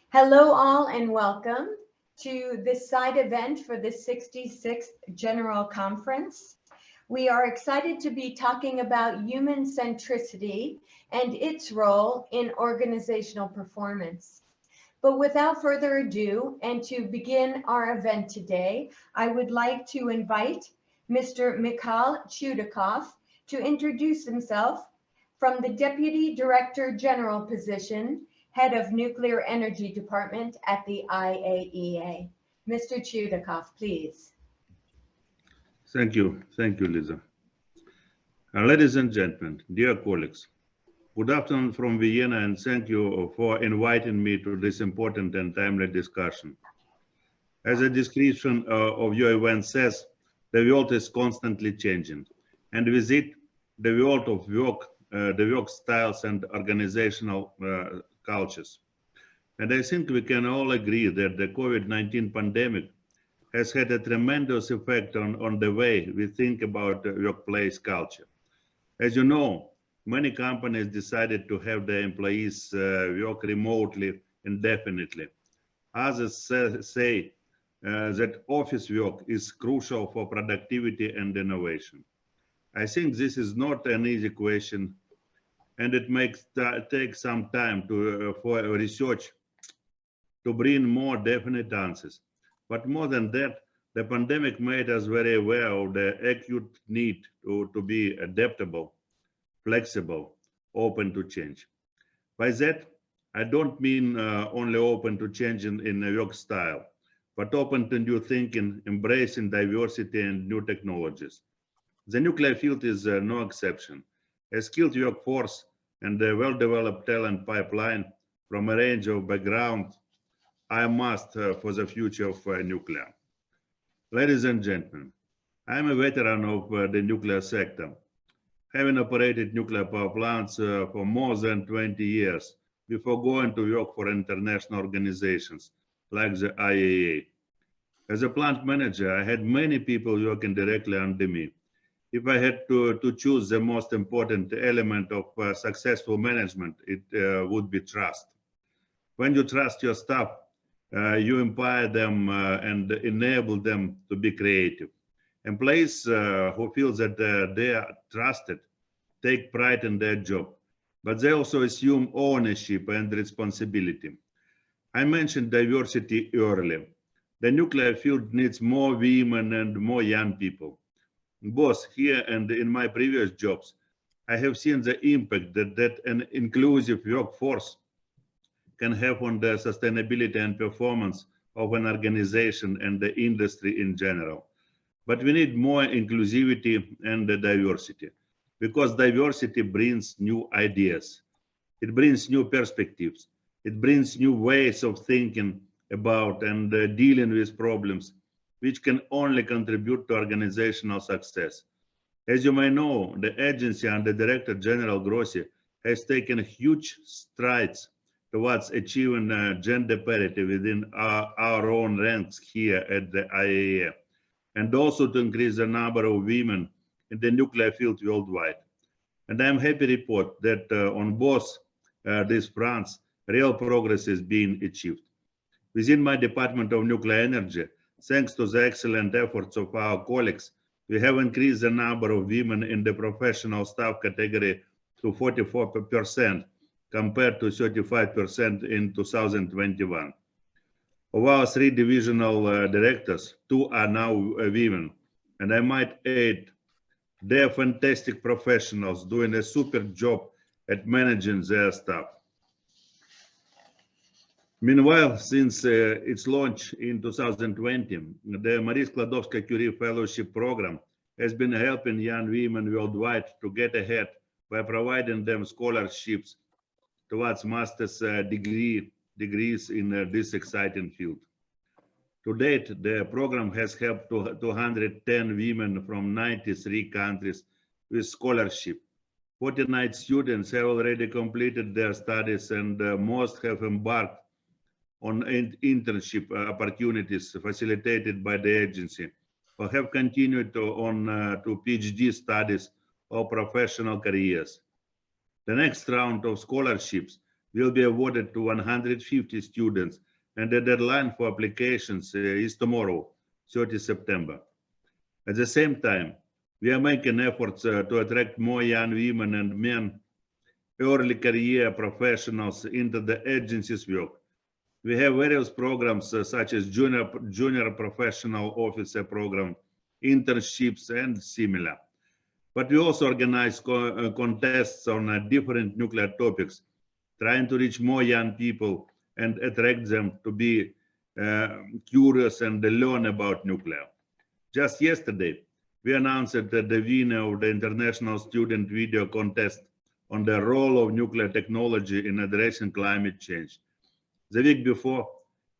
Hello all and welcome to this side event for the 66th General Conference. We are excited to be talking about human centricity and its role in organizational performance. But without further ado, and to begin our event today, I would like to invite Mr. Mikhail Chudakov to introduce himself from the Deputy Director General position, Head of Nuclear Energy Department at the IAEA. Mr. Chudakov, please. Thank you, Lisa. Ladies and gentlemen, dear colleagues, good afternoon from Vienna, and thank you for inviting me to this important and timely discussion. As the description of your event says, the world is constantly changing, and with it, the world of work, the work styles and organizational cultures. And I think we can all agree that the COVID-19 pandemic has had a tremendous effect on the way we think about workplace culture. As you know, many companies decided to have their employees work remotely indefinitely. Others say that office work is crucial for productivity and innovation. I think this is not an easy question, and it makes take some time for research to bring more definite answers. But more than that, the pandemic made us very aware of the acute need to be adaptable, flexible, open to change. By that, I don't mean only open to change in a work style, but open to new thinking, embracing diversity and new technologies. The nuclear field is no exception. A skilled workforce and a well-developed talent pipeline from a range of backgrounds are a must for the future of nuclear. Ladies and gentlemen, I am a veteran of the nuclear sector, having operated nuclear power plants for more than 20 years before going to work for international organizations like the IAEA. As a plant manager, I had many people working directly under me. If I had to choose the most important element of successful management, it would be trust. When you trust your staff, you empower them and enable them to be creative. Employees who feel that they are trusted take pride in their job, but they also assume ownership and responsibility. I mentioned diversity earlier. The nuclear field needs more women and more young people. Both here and in my previous jobs, I have seen the impact that an inclusive workforce can have on the sustainability and performance of an organization and the industry in general. But we need more inclusivity and diversity, because diversity brings new ideas. It brings new perspectives. It brings new ways of thinking about and dealing with problems, which can only contribute to organizational success. As you may know, the agency under Director General Grossi has taken huge strides towards achieving gender parity within our own ranks here at the IAEA, and also to increase the number of women in the nuclear field worldwide. And I'm happy to report that on both these fronts, real progress is being achieved. Within my Department of Nuclear Energy, thanks to the excellent efforts of our colleagues, we have increased the number of women in the professional staff category to 44%, compared to 35% in 2021. Of our 3 divisional directors, 2 are now women, and I might add, they're fantastic professionals doing a super job at managing their staff. Meanwhile, since its launch in 2020, the Marie Skłodowska-Curie Fellowship Program has been helping young women worldwide to get ahead by providing them scholarships towards master's degrees in this exciting field. To date, the program has helped 210 women from 93 countries with scholarship. 49 students have already completed their studies, and most have embarked on internship opportunities facilitated by the agency, or have continued on to PhD studies or professional careers. The next round of scholarships will be awarded to 150 students, and the deadline for applications is tomorrow, 30 September. At the same time, we are making efforts to attract more young women and men, early career professionals into the agency's work. We have various programs such as junior professional officer program, internships, and similar. But we also organize contests on different nuclear topics, trying to reach more young people and attract them to be curious and learn about nuclear. Just yesterday, we announced that the winner of the International Student Video Contest on the role of nuclear technology in addressing climate change. The week before,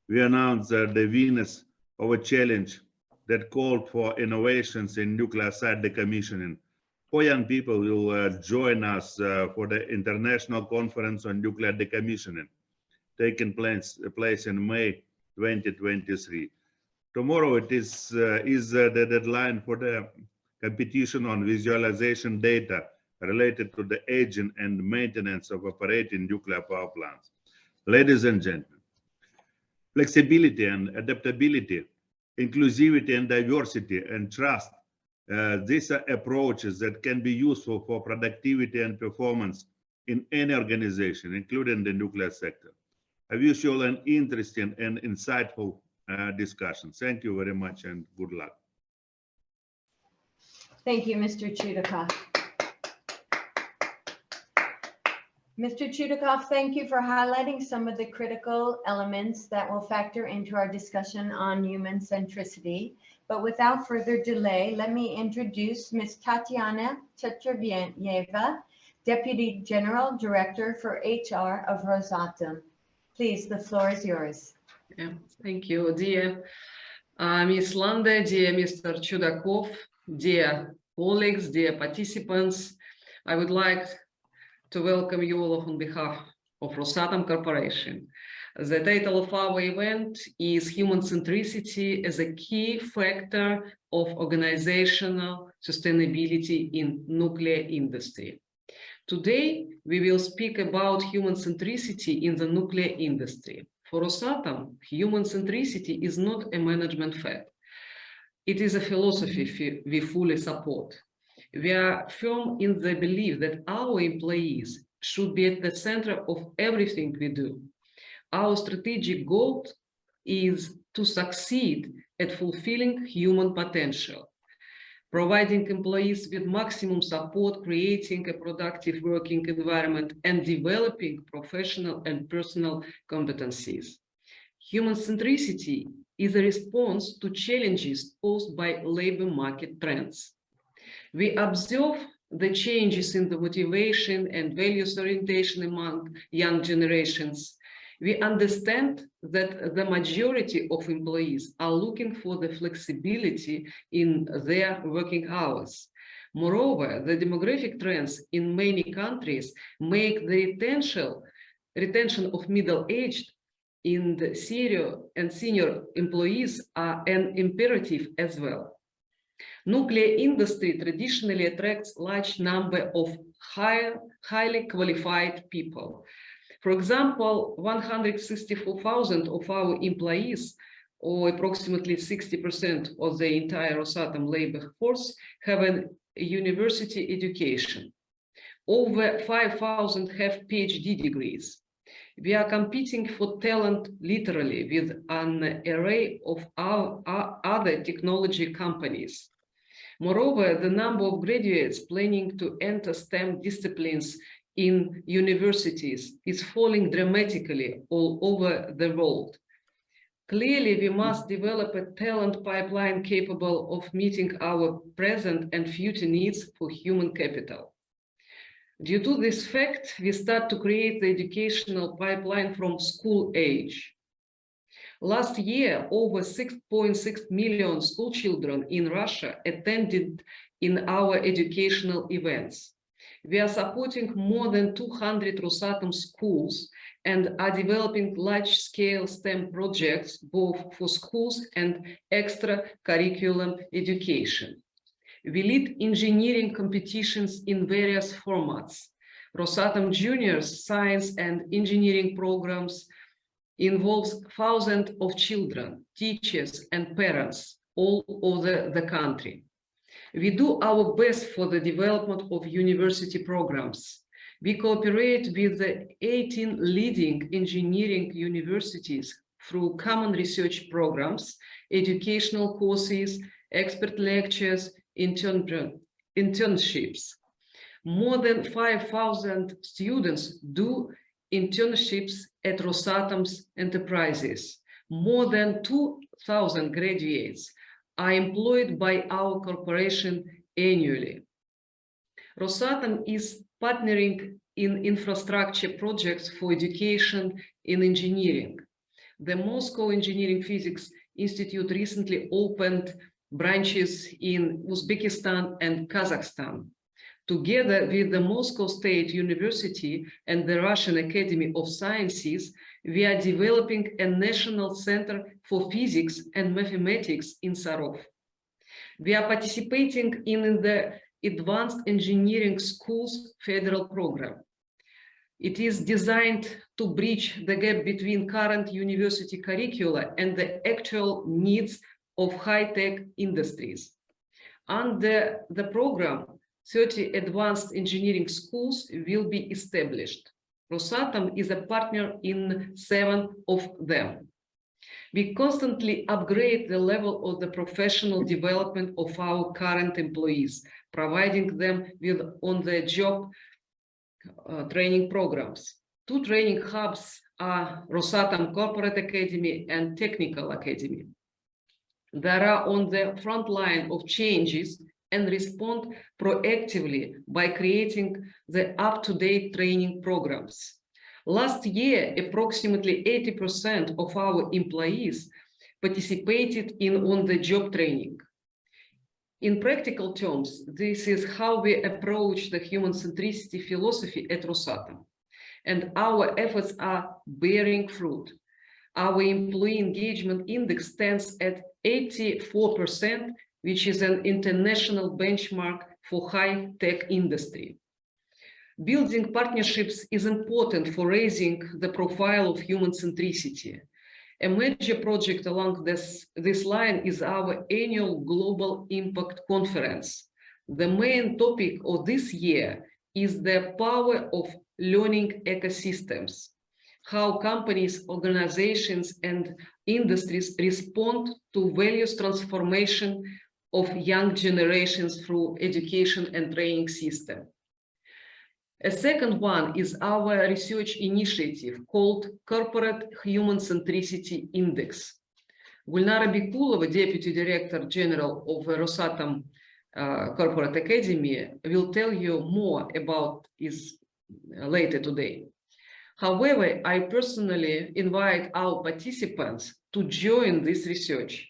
we announced the winners of a challenge that called for innovations in nuclear site decommissioning. 4 young people will join us for the International Conference on Nuclear Decommissioning, taking place in May 2023. Tomorrow it is the deadline for the competition on visualization data related to the aging and maintenance of operating nuclear power plants. Ladies and gentlemen, flexibility and adaptability, inclusivity and diversity and trust, these are approaches that can be useful for productivity and performance in any organization, including the nuclear sector. I wish you all an interesting and insightful discussion. Thank you very much and good luck. Thank you, Mr. Chudakov. Mr. Chudakov, thank you for highlighting some of the critical elements that will factor into our discussion on human centricity. But without further delay, let me introduce Ms. Tatiana Terentyeva, Deputy General Director for HR of ROSATOM. Please, the floor is yours. Yeah, thank you, dear Ms. Lande, dear Mr. Chudakov, dear colleagues, dear participants. I would like to welcome you all on behalf of ROSATOM Corporation. The title of our event is Human Centricity as a Key Factor of Organizational Sustainability in Nuclear Industry. Today, we will speak about human centricity in the nuclear industry. For ROSATOM, human centricity is not a management fact. It is a philosophy we fully support. We are firm in the belief that our employees should be at the center of everything we do. Our strategic goal is to succeed at fulfilling human potential, providing employees with maximum support, creating a productive working environment, and developing professional and personal competencies. Human centricity is a response to challenges posed by labor market trends. We observe the changes in the motivation and values orientation among young generations. We understand that the majority of employees are looking for the flexibility in their working hours. Moreover, the demographic trends in many countries make the retention of middle-aged in the senior employees an imperative as well. Nuclear industry traditionally attracts large number of highly qualified people. For example, 164,000 of our employees, or approximately 60% of the entire ROSATOM labor force, have a university education. Over 5,000 have PhD degrees. We are competing for talent literally with an array of other technology companies. Moreover, the number of graduates planning to enter STEM disciplines in universities is falling dramatically all over the world. Clearly, we must develop a talent pipeline capable of meeting our present and future needs for human capital. Due to this fact, we start to create the educational pipeline from school age. Last year, over 6.6 million school children in Russia attended in our educational events. We are supporting more than 200 ROSATOM schools and are developing large-scale STEM projects both for schools and extracurricular education. We lead engineering competitions in various formats, ROSATOM Juniors Science and Engineering programs involves thousands of children, teachers, and parents all over the country. We do our best for the development of university programs. We cooperate with the 18 leading engineering universities through common research programs, educational courses, expert lectures, internships. More than 5,000 students do internships at ROSATOM's enterprises. More than 2,000 graduates are employed by our corporation annually. ROSATOM is partnering in infrastructure projects for education in engineering. The Moscow Engineering Physics Institute recently opened branches in Uzbekistan and Kazakhstan. Together with the Moscow State University and the Russian Academy of Sciences, we are developing a national center for physics and mathematics in Sarov. We are participating in the Advanced Engineering Schools federal program. It is designed to bridge the gap between current university curricula and the actual needs of high-tech industries. Under the program, 30 advanced engineering schools will be established. ROSATOM is a partner in 7 of them. We constantly upgrade the level of the professional development of our current employees, providing them with on-the-job training programs. 2 training hubs are ROSATOM Corporate Academy and Technical Academy. They are on the front line of changes and respond proactively by creating the up-to-date training programs. Last year, approximately 80% of our employees participated in on-the-job training. In practical terms, this is how we approach the human centricity philosophy at ROSATOM, and our efforts are bearing fruit. Our employee engagement index stands at 84%, which is an international benchmark for high-tech industry. Building partnerships is important for raising the profile of human centricity. A major project along this line is our annual Global Impact Conference. The main topic of this year is the power of learning ecosystems, how companies, organizations, and industries respond to various transformation of young generations through education and training system. A second one is our research initiative called Corporate Human Centricity Index. Gulnara Bikkulova, Deputy Director General of ROSATOM Corporate Academy, will tell you more about this later today. However, I personally invite our participants to join this research.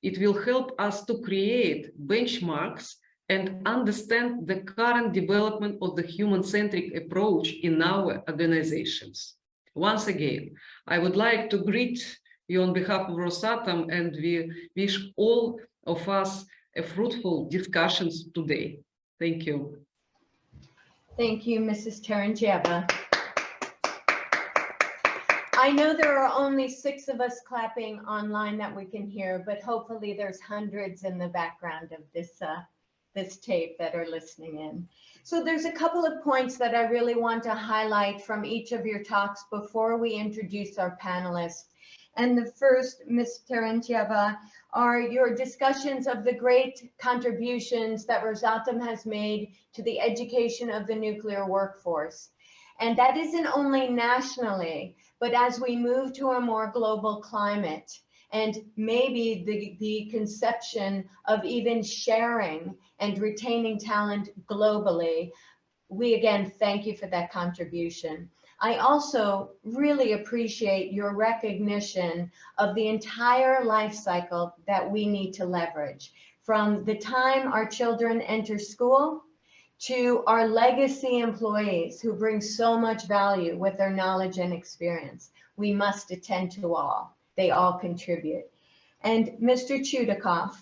It will help us to create benchmarks and understand the current development of the human-centric approach in our organizations. Once again, I would like to greet you on behalf of ROSATOM, and we wish all of us a fruitful discussions today. Thank you. Thank you, Mrs. Terentyeva. I know there are only 6 of us clapping online that we can hear, but hopefully there's hundreds in the background of this tape that are listening in. So there's a couple of points that I really want to highlight from each of your talks before we introduce our panelists. And the first, Ms. Terentyeva, are your discussions of the great contributions that ROSATOM has made to the education of the nuclear workforce. And that isn't only nationally, but as we move to a more global climate, and maybe the conception of even sharing and retaining talent globally, we again thank you for that contribution. I also really appreciate your recognition of the entire life cycle that we need to leverage, from the time our children enter school to our legacy employees who bring so much value with their knowledge and experience. We must attend to all. They all contribute. And Mr. Chudakov,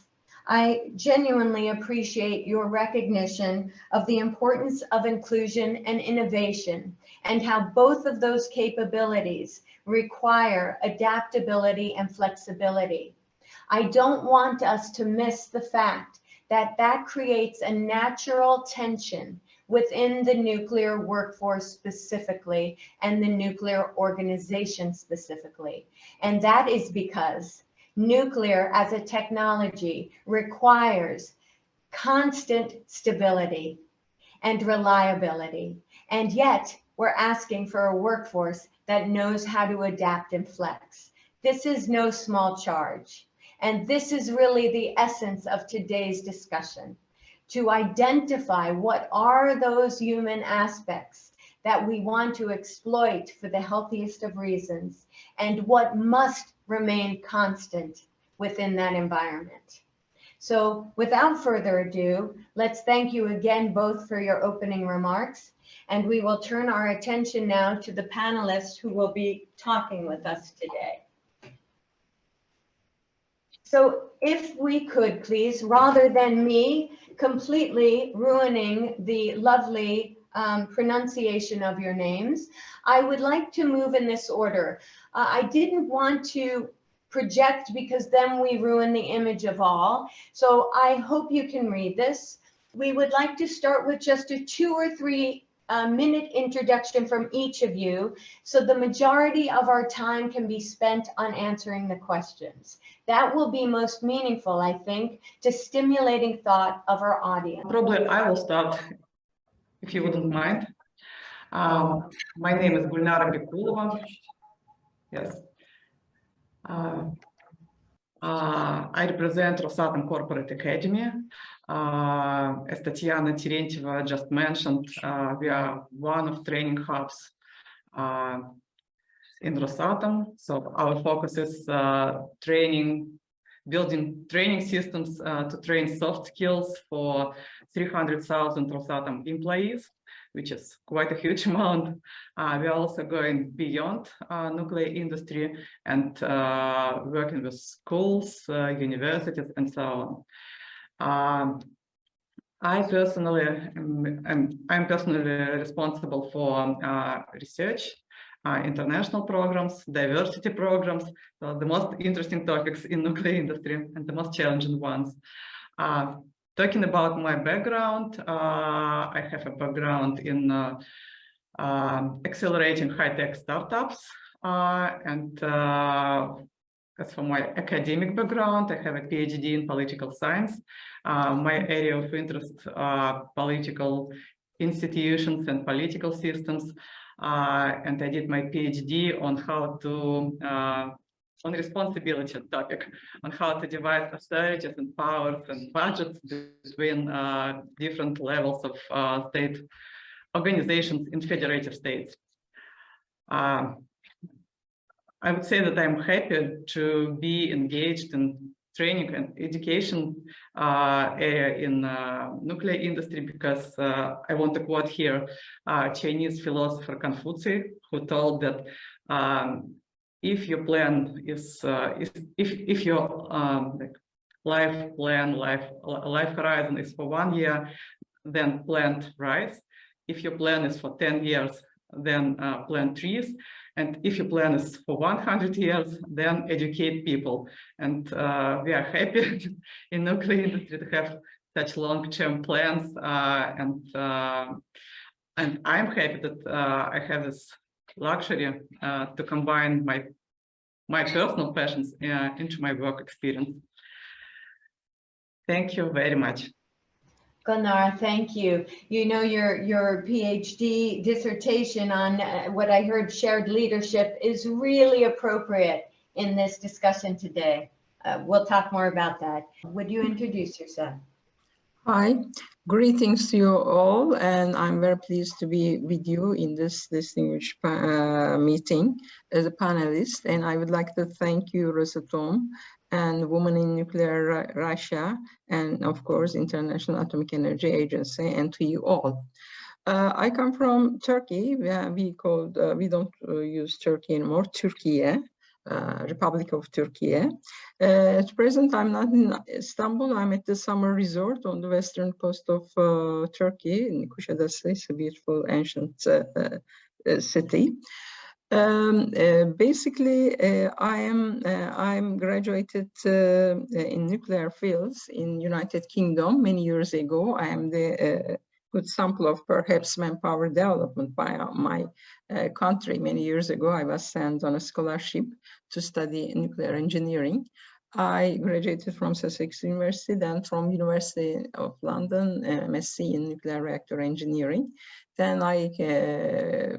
I genuinely appreciate your recognition of the importance of inclusion and innovation, and how both of those capabilities require adaptability and flexibility. I don't want us to miss the fact that that creates a natural tension within the nuclear workforce specifically, and the nuclear organization specifically. And that is because nuclear as a technology requires constant stability and reliability. And yet we're asking for a workforce that knows how to adapt and flex. This is no small charge. And this is really the essence of today's discussion, to identify what are those human aspects that we want to exploit for the healthiest of reasons, and what must remain constant within that environment. So without further ado, let's thank you again both for your opening remarks, and we will turn our attention now to the panelists who will be talking with us today. So if we could please, rather than me completely ruining the lovely pronunciation of your names, I would like to move in this order. I didn't want to project because then we ruin the image of all. So I hope you can read this. We would like to start with just a 2 or 3 minute introduction from each of you, so the majority of our time can be spent on answering the questions. That will be most meaningful, I think, to stimulating thought of our audience. Probably I will start, if you wouldn't mind. My name is Gulnara Bikkulova. Yes. I represent ROSATOM Corporate Academy. As Tatiana Terentyeva just mentioned, we are one of training hubs in ROSATOM. So our focus is building training systems to train soft skills for 300,000 ROSATOM employees, which is quite a huge amount. We are also going beyond nuclear industry and working with schools, universities, and so on. I'm personally responsible for research, international programs, diversity programs, so the most interesting topics in nuclear industry and the most challenging ones. Talking about my background, I have a background in accelerating high-tech startups, and as for my academic background, I have a PhD in political science. My area of interest are political institutions and political systems, and I did my PhD on how to on responsibility topic, on how to divide authorities and powers and budgets between different levels of state organizations in federative states. I would say that I'm happy to be engaged in training and education area in nuclear industry because I want to quote here Chinese philosopher Confucius, who told that if your plan is if your life horizon is for 1 year, then plant rice. If your plan is for 10 years, then plant trees. And if your plan is for 100 years, then educate people. And we are happy in nuclear industry to have such long-term plans. And I'm happy that I have this luxury to combine my personal passions into my work experience. Thank you very much. Gulnara, thank you. You know, your PhD dissertation on what I heard shared leadership is really appropriate in this discussion today. We'll talk more about that. Would you introduce yourself? Hi, greetings to you all, and I'm very pleased to be with you in this distinguished meeting as a panelist. And I would like to thank you, ROSATOM, and Women in Nuclear Russia, and of course, International Atomic Energy Agency, and to you all. I come from Turkey. We don't use Turkey anymore, Türkiye. Republic of Türkiye. At present, I'm not in Istanbul. I'm at the summer resort on the western coast of Turkey in Kuşadası. It's a beautiful ancient city. Basically, I'm graduated in nuclear fields in United Kingdom many years ago. I am the good sample of perhaps manpower development by my country. Many years ago, I was sent on a scholarship to study nuclear engineering. I graduated from Sussex University, then from University of London, MSc in nuclear reactor engineering. Then I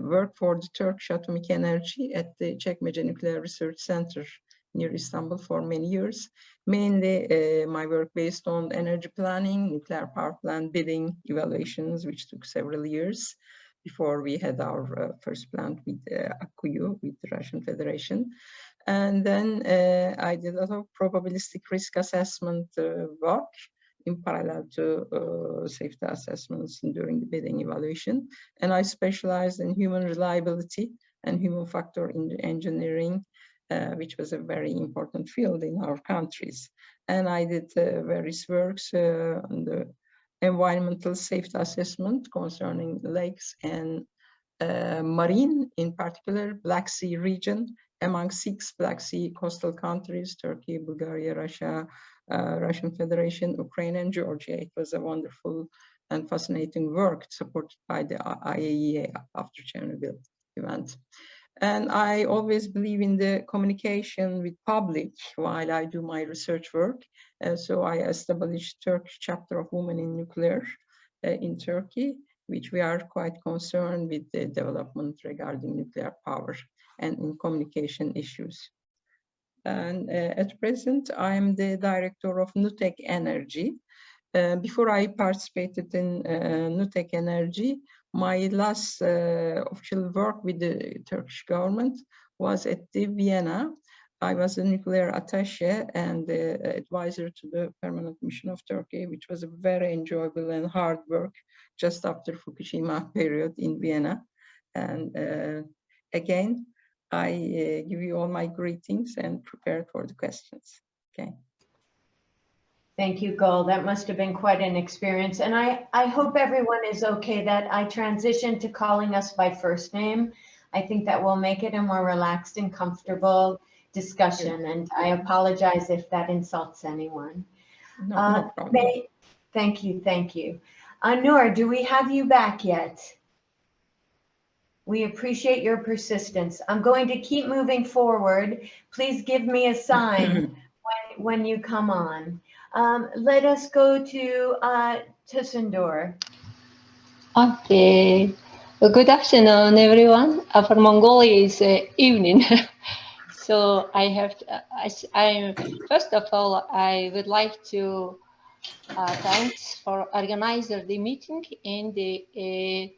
worked for the Turkish Atomic Energy at the Çekmece Nuclear Research Center near Istanbul for many years. Mainly my work based on energy planning, nuclear power plant bidding evaluations, which took several years before we had our first plant with Akkuyu, with the Russian Federation. And then I did a lot of probabilistic risk assessment work in parallel to safety assessments during the bidding evaluation. And I specialized in human reliability and human factor in engineering, which was a very important field in our countries. And I did various works on the environmental safety assessment concerning lakes and marine, in particular, Black Sea region, among 6 Black Sea coastal countries, Turkey, Bulgaria, Russia, Russian Federation, Ukraine, and Georgia. It was a wonderful and fascinating work supported by the IAEA after Chernobyl event. And I always believe in the communication with public while I do my research work. So I established Turkish chapter of Women in Nuclear in Turkey, which we are quite concerned with the development regarding nuclear power and in communication issues. And at present, I'm the director of NUTEK Energy. Before I participated in NUTEK Energy, my last official work with the Turkish government was at the Vienna. I was a nuclear attaché and advisor to the permanent mission of Turkey, which was a very enjoyable and hard work just after Fukushima period in Vienna. And again, I give you all my greetings and prepare for the questions. Okay. Thank you, Gul. That must have been quite an experience. And I hope everyone is okay that I transitioned to calling us by first name. I think that will make it a more relaxed and comfortable discussion. And I apologize if that insults anyone. No problem. Thank you, thank you. Ainur, do we have you back yet? We appreciate your persistence. I'm going to keep moving forward. Please give me a sign when you come on. Let us go to Tserendorj. Okay. Good afternoon, everyone. For Mongolia, it's evening. So I have to, first of all, I would like to thanks for organizing the meeting and the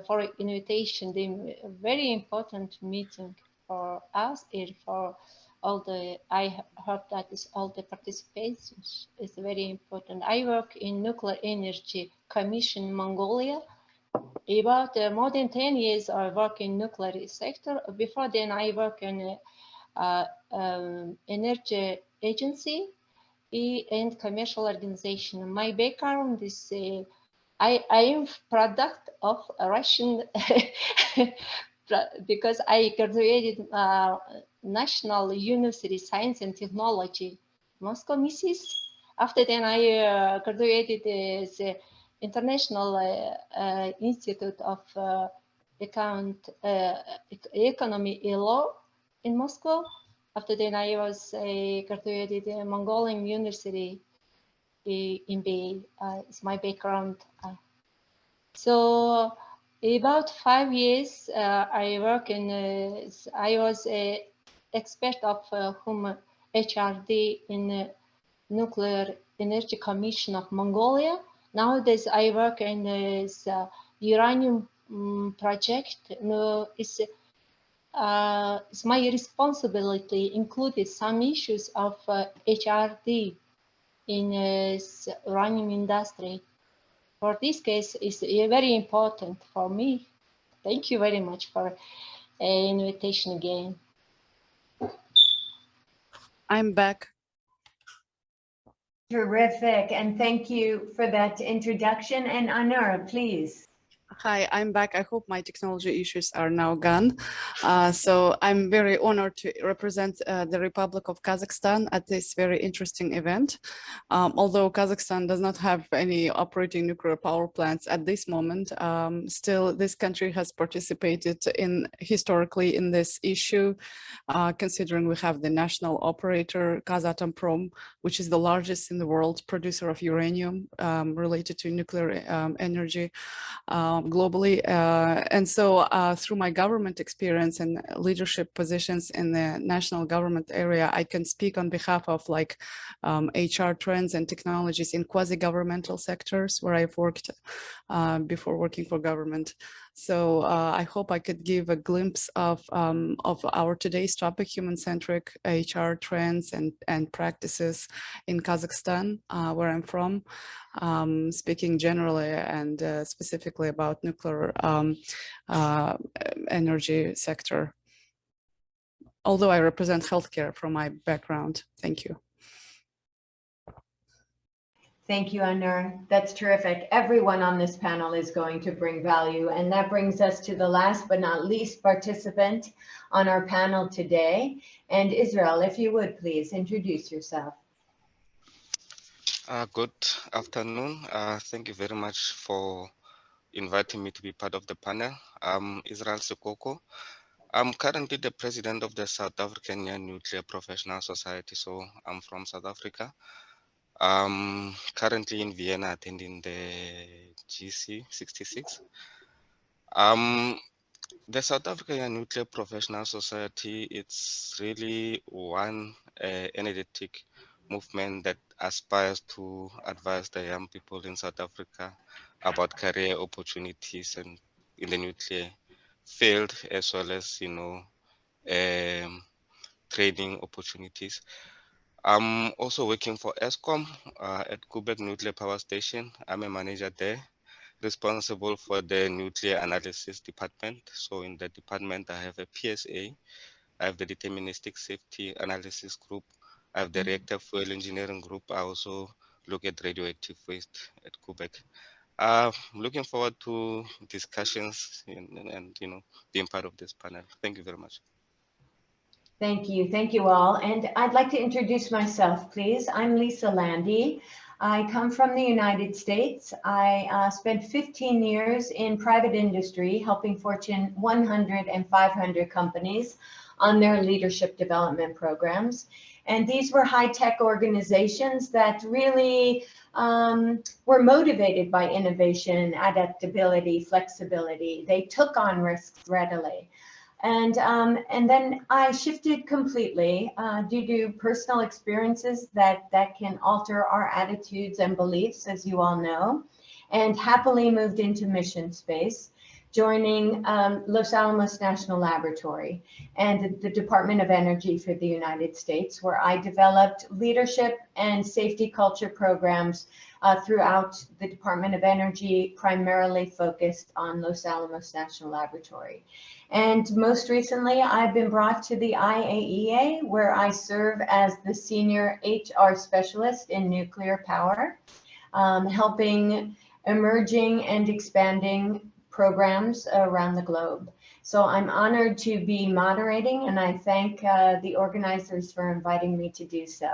for invitation. The very important meeting for us and for all the, I heard that is all the participants is very important. I work in Nuclear Energy Commission in Mongolia. About more than 10 years I work in nuclear sector. Before then I work in energy agency and commercial organization. My background is I am product of a Russian because I graduated National University Science and Technology, Moscow, Mrs. After then, I graduated as International Institute of Economy and Law in Moscow. After then, I was graduated in Mongolian University in BA. It's my background. So about 5 years, I work in. I was a expert of human HRD in Nuclear Energy Commission of Mongolia. Nowadays, I work in this uranium project. It's my responsibility included some issues of HRD in uranium industry. For this case, it's very important for me. Thank you very much for invitation again. I'm back. Terrific, and thank you for that introduction. And Ainur, please. Hi, I'm back. I hope my technology issues are now gone. So I'm very honored to represent the Republic of Kazakhstan at this very interesting event. Although Kazakhstan does not have any operating nuclear power plants at this moment, still this country has participated historically in this issue, considering we have the national operator Kazatomprom, which is the largest in the world producer of uranium related to nuclear energy. Globally. And so through my government experience and leadership positions in the national government area, I can speak on behalf of like HR trends and technologies in quasi-governmental sectors where I've worked before working for government. So I hope I could give a glimpse of our today's topic, human-centric HR trends and practices in Kazakhstan, where I'm from, speaking generally and specifically about nuclear energy sector. Although I represent healthcare from my background. Thank you. Thank you, Ainur. That's terrific. Everyone on this panel is going to bring value. And that brings us to the last but not least participant on our panel today. And Israel, if you would please introduce yourself. Good afternoon. Thank you very much for inviting me to be part of the panel. I'm Israel Sekoko. I'm currently the president of the South African Young Nuclear Professional Society. So I'm from South Africa. I'm currently in Vienna attending the GC 66. The South African Nuclear Professional Society, it's really one energetic movement that aspires to advise the young people in South Africa about career opportunities and in the nuclear field, as well as, you know, training opportunities. I'm also working for ESCOM at Göktepe Nuclear Power Station. I'm a manager there, responsible for the nuclear analysis department. So in the department, I have a PSA, I have the deterministic safety analysis group, I have the reactor fuel engineering group. I also look at radioactive waste at Göktepe. I'm looking forward to discussions and you know, being part of this panel. Thank you very much. Thank you all. And I'd like to introduce myself, please. I'm Lisa Lande. I come from the United States. I spent 15 years in private industry, helping Fortune 100 and 500 companies on their leadership development programs. And these were high-tech organizations that really were motivated by innovation, adaptability, flexibility. They took on risks readily. And then I shifted completely due to personal experiences that can alter our attitudes and beliefs, as you all know, and happily moved into mission space, joining Los Alamos National Laboratory and the Department of Energy for the United States, where I developed leadership and safety culture programs throughout the Department of Energy, primarily focused on Los Alamos National Laboratory. And most recently, I've been brought to the IAEA, where I serve as the senior HR specialist in nuclear power, helping emerging and expanding programs around the globe. So I'm honored to be moderating, and I thank the organizers for inviting me to do so.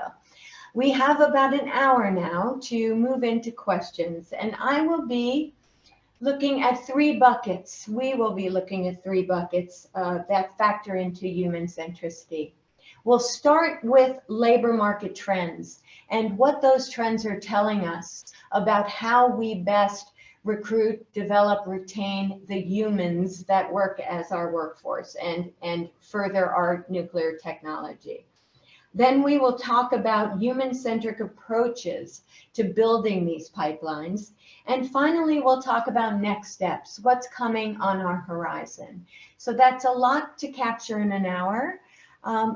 We have about an hour now to move into questions, and I will be looking at three buckets. We will be looking at three buckets that factor into human centricity. We'll start with labor market trends and what those trends are telling us about how we best recruit, develop, retain the humans that work as our workforce and further our nuclear technology. Then we will talk about human-centric approaches to building these pipelines. And finally, we'll talk about next steps, what's coming on our horizon. So that's a lot to capture in an hour.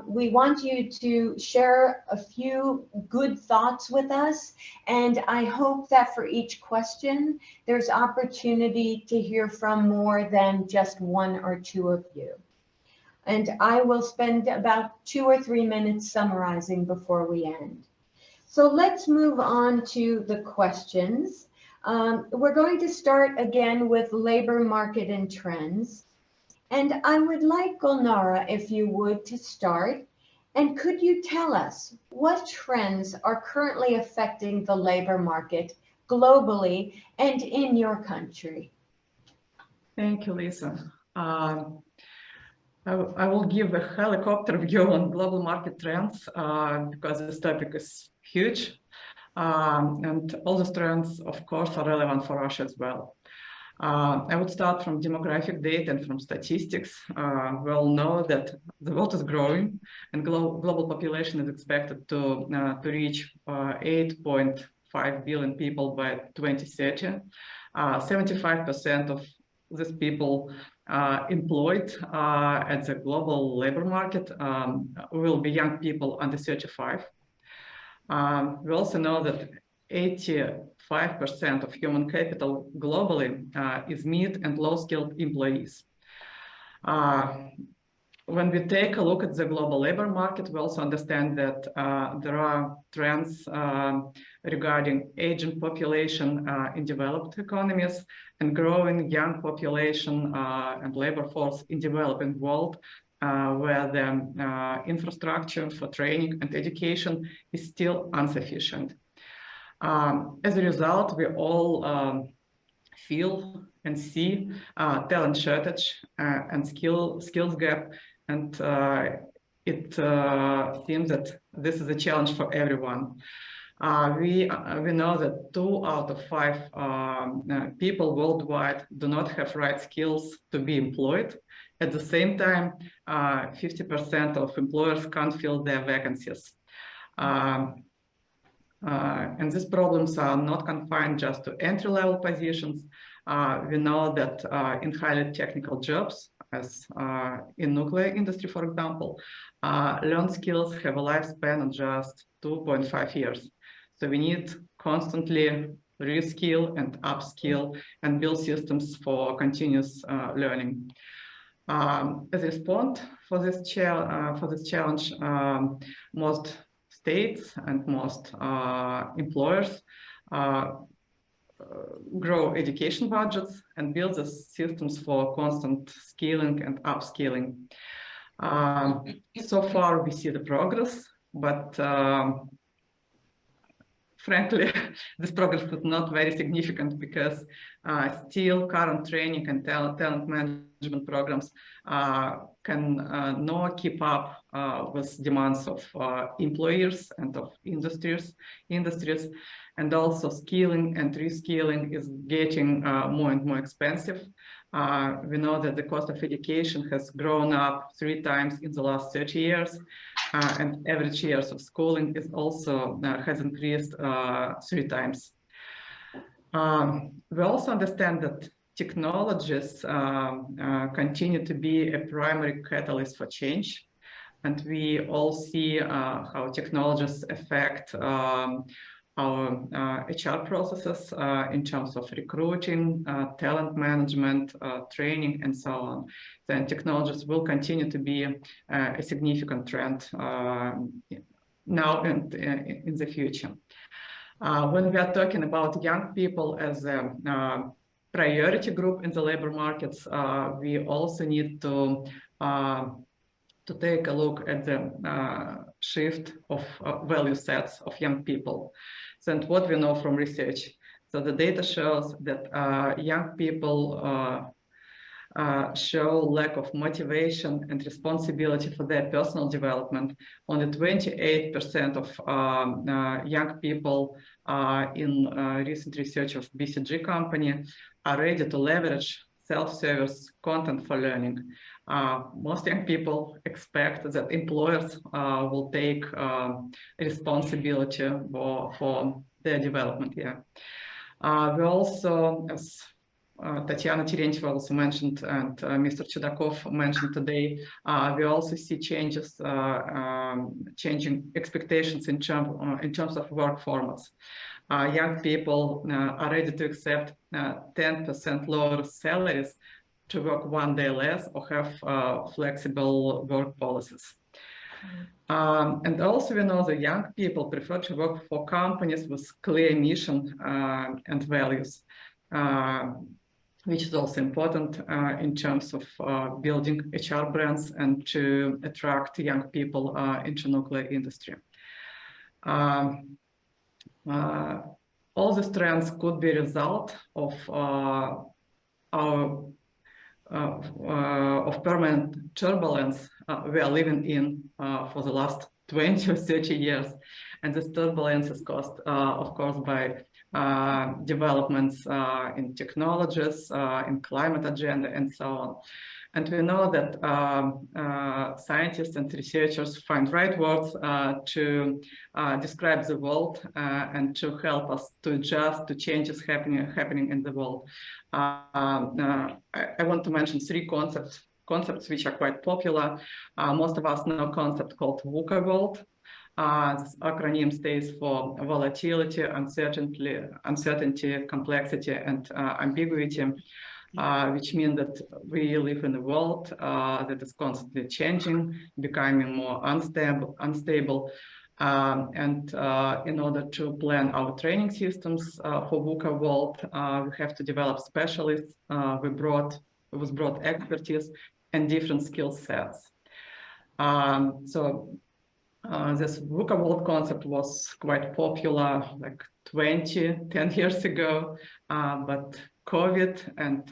We want you to share a few good thoughts with us. And I hope that for each question, there's opportunity to hear from more than just one or two of you. and I will spend about 2 or 3 minutes summarizing before we end. So let's move on to the questions. We're going to start again with labor market and trends. And I would like Gulnara, if you would, to start. And could you tell us what trends are currently affecting the labor market globally and in your country? Thank you, Lisa. I will give a helicopter view on global market trends because this topic is huge. And all these trends, of course, are relevant for Russia as well. I would start from demographic data and from statistics. We all know that the world is growing and global population is expected to reach 8.5 billion people by 2030. 75% of these people employed at the global labor market will be young people under 35. We also know that 85% of human capital globally is mid and low-skilled employees. When we take a look at the global labor market, we also understand that there are trends regarding aging population in developed economies and growing young population and labor force in developing world, where the infrastructure for training and education is still insufficient. As a result, we all feel and see talent shortage and skills gap, and it seems that this is a challenge for everyone. We know that 2 out of 5 people worldwide do not have right skills to be employed. At the same time, 50% of employers can't fill their vacancies. And these problems are not confined just to entry-level positions. We know that in highly technical jobs, as in nuclear industry, for example, learned skills have a lifespan of just 2.5 years. So we need constantly reskill and upskill and build systems for continuous learning. As a response for this challenge, most states and most employers grow education budgets and build the systems for constant skilling and upskilling. So far, we see the progress, but frankly, this progress is not very significant because still current training and talent management programs can not keep up with demands of employers and of industries, and also skilling and reskilling is getting more and more expensive. We know that the cost of education has grown up 3 times in the last 30 years, and average years of schooling is also has increased 3 times. We also understand that technologies continue to be a primary catalyst for change, and we all see how technologies affect our HR processes in terms of recruiting, talent management, training, and so on. Then technologies will continue to be a significant trend now and in the future. When we are talking about young people as a priority group in the labor markets, we also need to take a look at the shift of value sets of young people. So, and what we know from research. So the data shows that young people show lack of motivation and responsibility for their personal development. Only 28% of young people in recent research of BCG company are ready to leverage self-service content for learning. Most young people expect that employers will take responsibility for their development. Yeah. We also, as Tatiana Terentyeva also mentioned, and Mr. Chudakov mentioned today, we also see changes, changing expectations in terms of work formats. Young people are ready to accept 10% lower salaries to work one day less or have flexible work policies. And also we know that young people prefer to work for companies with clear mission and values, which is also important in terms of building HR brands and to attract young people into nuclear industry. All these trends could be a result of permanent turbulence we are living in for the last 20 or 30 years. And this turbulence is caused, of course, by developments in technologies, in climate agenda, and so on. And we know that scientists and researchers find right words to describe the world and to help us to adjust to changes happening in the world. I want to mention three concepts which are quite popular. Most of us know a concept called VUCA world. This acronym stands for volatility, uncertainty, complexity, and ambiguity. Which means that we live in a world that is constantly changing, becoming more unstable. And in order to plan our training systems for VUCA world, we have to develop specialists with broad expertise and different skill sets. This VUCA world concept was quite popular like 10 years ago, but COVID and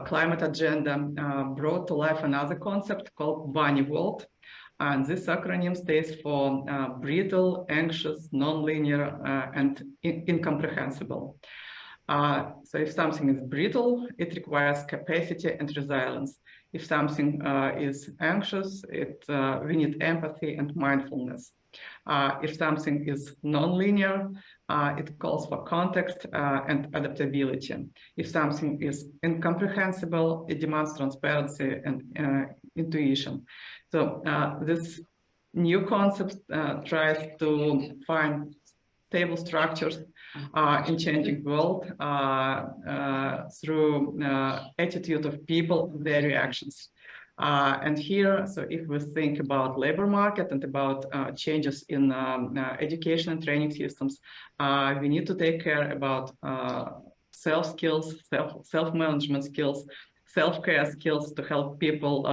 climate agenda brought to life another concept called bunny world. And this acronym stands for brittle, anxious, non-linear, and incomprehensible. So if something is brittle, it requires capacity and resilience. If something is anxious, we need empathy and mindfulness. If something is non-linear, it calls for context and adaptability. If something is incomprehensible, it demands transparency and intuition. So this new concept tries to find stable structures in changing world through attitude of people and their reactions. And here, so if we think about labor market and about changes in education and training systems, we need to take care about self-skills, self-management skills, self-care skills to help people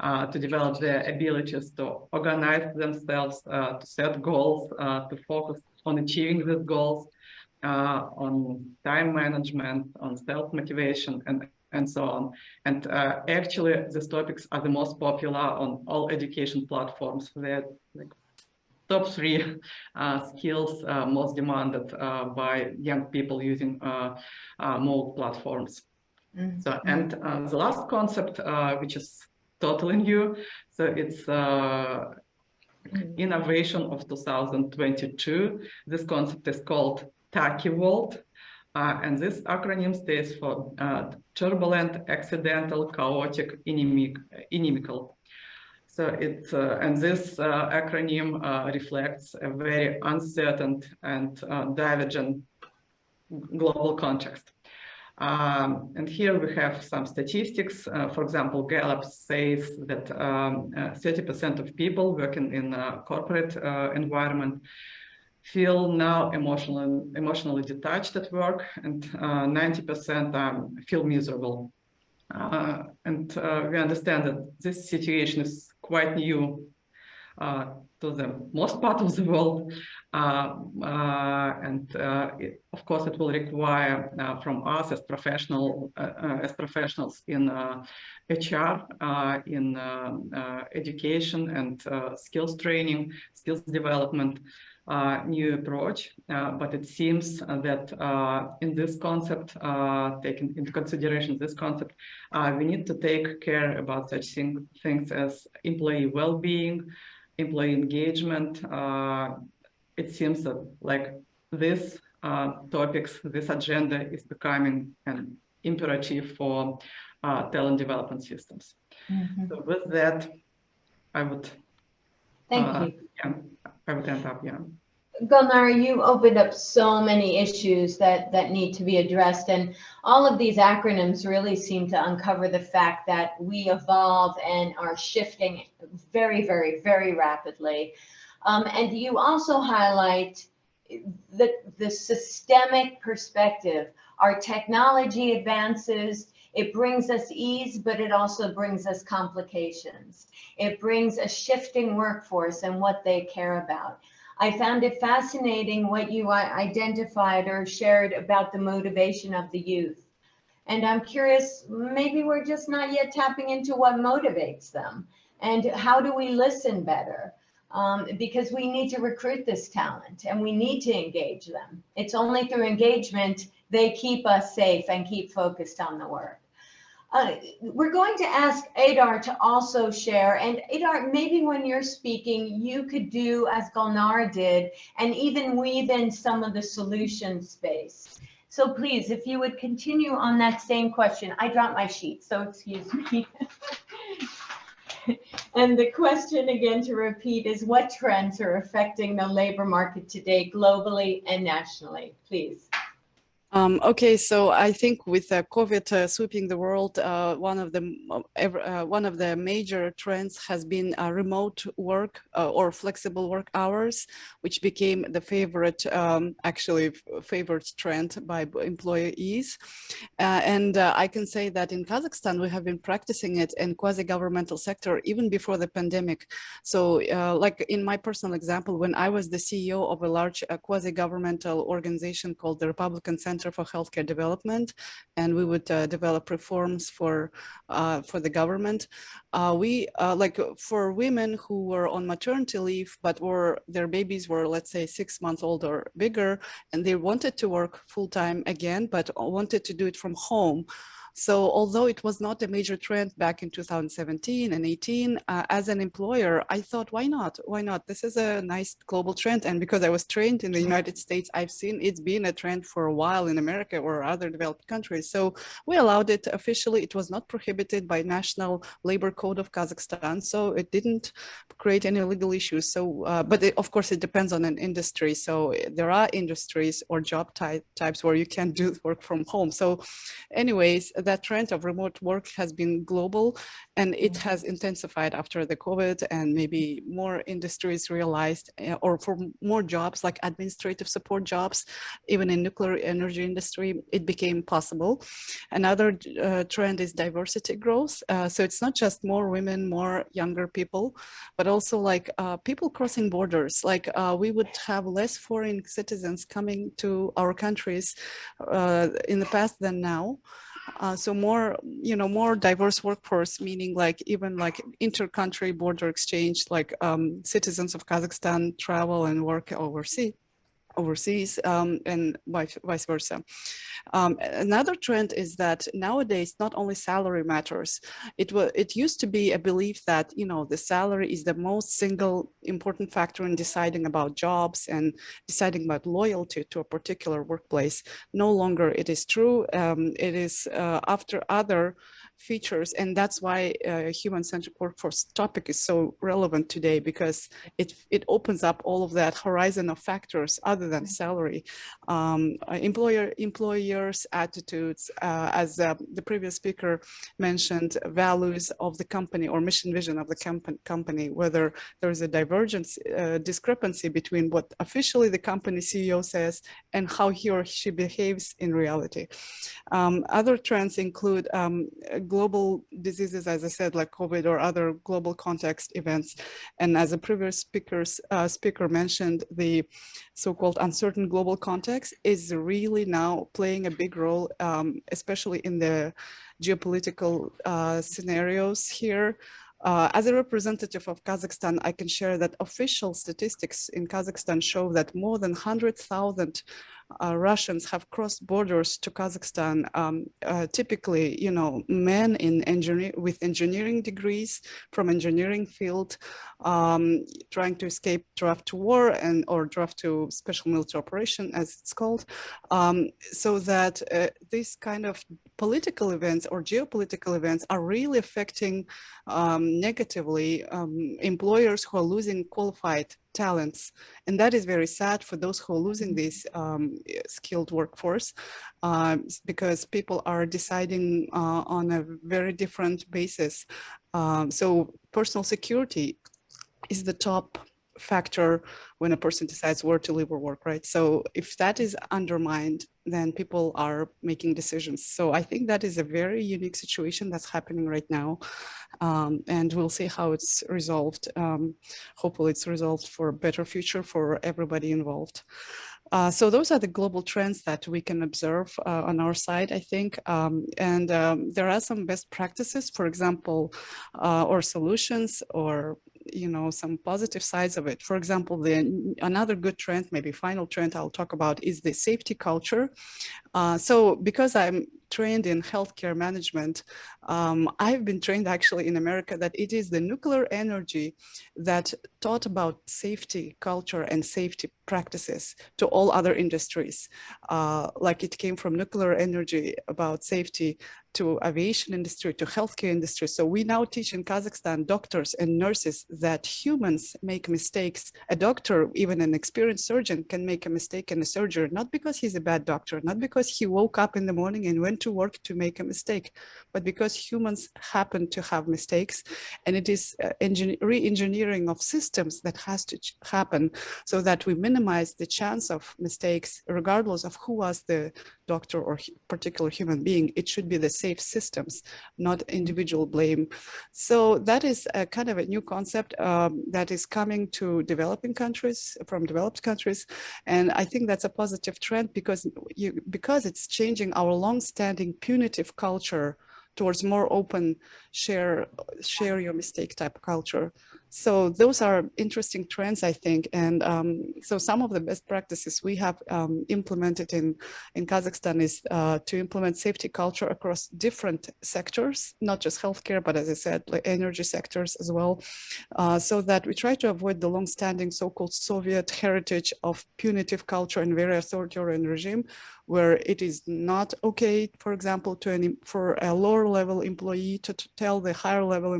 to develop their abilities to organize themselves, to set goals, to focus on achieving these goals, on time management, on self-motivation, and so on. And actually, these topics are the most popular on all education platforms. They're like top 3 skills most demanded by young people using mobile platforms. Mm-hmm. So, and the last concept, which is totally new, so it's innovation of 2022. This concept is called TACI world. And this acronym stands for turbulent, accidental, chaotic, inimical. So it's and this acronym reflects a very uncertain and divergent global context. And here we have some statistics. For example, Gallup says that 30% of people working in a corporate environment feel now emotionally detached at work, and 90% feel miserable. And we understand that this situation is quite new to the most part of the world. Of course, it will require from us as professionals in HR, in education and skills training, skills development, new approach, but it seems that in this concept, taking into consideration this concept, we need to take care about such things as employee well-being, employee engagement. It seems that like this topics, this agenda is becoming an imperative for talent development systems. Mm-hmm. So with that, I would thank you. Yeah, I would end up, yeah. Gulnara, you opened up so many issues that need to be addressed, and all of these acronyms really seem to uncover the fact that we evolve and are shifting very, very, very rapidly. And you also highlight the systemic perspective. Our technology advances, it brings us ease, but it also brings us complications. It brings a shifting workforce and what they care about. I found it fascinating what you identified or shared about the motivation of the youth. And I'm curious, maybe we're just not yet tapping into what motivates them. And how do we listen better? Because we need to recruit this talent and we need to engage them. It's only through engagement they keep us safe and keep focused on the work. We're going to ask Ainur to also share, and Ainur, maybe when you're speaking, you could do as Gulnara did and even weave in some of the solution space. So please, if you would continue on that same question. I dropped my sheet, so excuse me. And the question again to repeat is, what trends are affecting the labor market today globally and nationally, please? Okay, so I think with COVID sweeping the world, one of the major trends has been remote work or flexible work hours, which became the favorite, favorite trend by employees. And I can say that in Kazakhstan, we have been practicing it in quasi-governmental sector even before the pandemic. So like in my personal example, when I was the CEO of a large quasi-governmental organization called the Republican Center for Healthcare Development, and we would develop reforms for the government. We like for women who were on maternity leave, but their babies were, let's say, 6 months old or bigger, and they wanted to work full time again, but wanted to do it from home. So although it was not a major trend back in 2017 and 18, as an employer, I thought, why not? Why not? This is a nice global trend. And because I was trained in the United States, I've seen it's been a trend for a while in America or other developed countries. So we allowed it officially. It was not prohibited by National Labor Code of Kazakhstan. So it didn't create any legal issues. So, but of course, it depends on an industry. So there are industries or job types where you can do work from home. So anyways, that trend of remote work has been global, and it has intensified after the COVID, and maybe more industries realized, or for more jobs like administrative support jobs, even in nuclear energy industry, it became possible. Another trend is diversity growth. So it's not just more women, more younger people, but also like people crossing borders. Like we would have less foreign citizens coming to our countries in the past than now. So more, more diverse workforce, meaning like even like inter-country border exchange, like citizens of Kazakhstan travel and work overseas, and vice versa. Another trend is that nowadays not only salary matters. It used to be a belief that the salary is the most single important factor in deciding about jobs and deciding about loyalty to a particular workplace. No longer it is true. It is after other features, and that's why human-centric workforce topic is so relevant today, because it opens up all of that horizon of factors other than salary. Employers' attitudes, as the previous speaker mentioned, values of the company or mission vision of the company, whether there is a divergence, discrepancy between what officially the company CEO says and how he or she behaves in reality. Other trends include global diseases, as I said, like COVID or other global context events. And as a previous speaker mentioned, the so-called uncertain global context is really now playing a big role, especially in the geopolitical scenarios here. As a representative of Kazakhstan, I can share that official statistics in Kazakhstan show that more than 100,000 Russians have crossed borders to Kazakhstan, typically, men with engineering degrees from engineering field, trying to escape draft to war or draft to special military operation, as it's called, so that these kind of political events or geopolitical events are really affecting negatively employers who are losing qualified talents. And that is very sad for those who are losing this skilled workforce, because people are deciding on a very different basis. So personal security is the top factor when a person decides where to live or work, right? So if that is undermined, then people are making decisions. So I think that is a very unique situation that's happening right now. And we'll see how it's resolved. Hopefully it's resolved for a better future for everybody involved. So those are the global trends that we can observe on our side, I think. There are some best practices, for example, or solutions, or some positive sides of it. For example, another good trend, maybe final trend I'll talk about, is the safety culture. So because I'm trained in healthcare management, I've been trained actually in America that it is the nuclear energy that taught about safety culture and safety practices to all other industries. Like it came from nuclear energy about safety to aviation industry, to healthcare industry. So we now teach in Kazakhstan doctors and nurses that humans make mistakes. A doctor, even an experienced surgeon, can make a mistake in a surgery, not because he's a bad doctor, not because he woke up in the morning and went to work to make a mistake, but because humans happen to have mistakes. And it is re-engineering of systems that has to happen so that we minimize the chance of mistakes, regardless of who was the doctor or particular human being. It should be the safe systems, not individual blame. So that is a kind of a new concept that is coming to developing countries, from developed countries. And I think that's a positive trend because it's changing our long-standing punitive culture towards more open, share your mistake type culture. So those are interesting trends, I think. And so some of the best practices we have implemented in Kazakhstan is to implement safety culture across different sectors, not just healthcare, but as I said, like energy sectors as well, so that we try to avoid the long-standing so-called Soviet heritage of punitive culture and very authoritarian regime, where it is not okay, for example, for a lower level employee to tell the higher level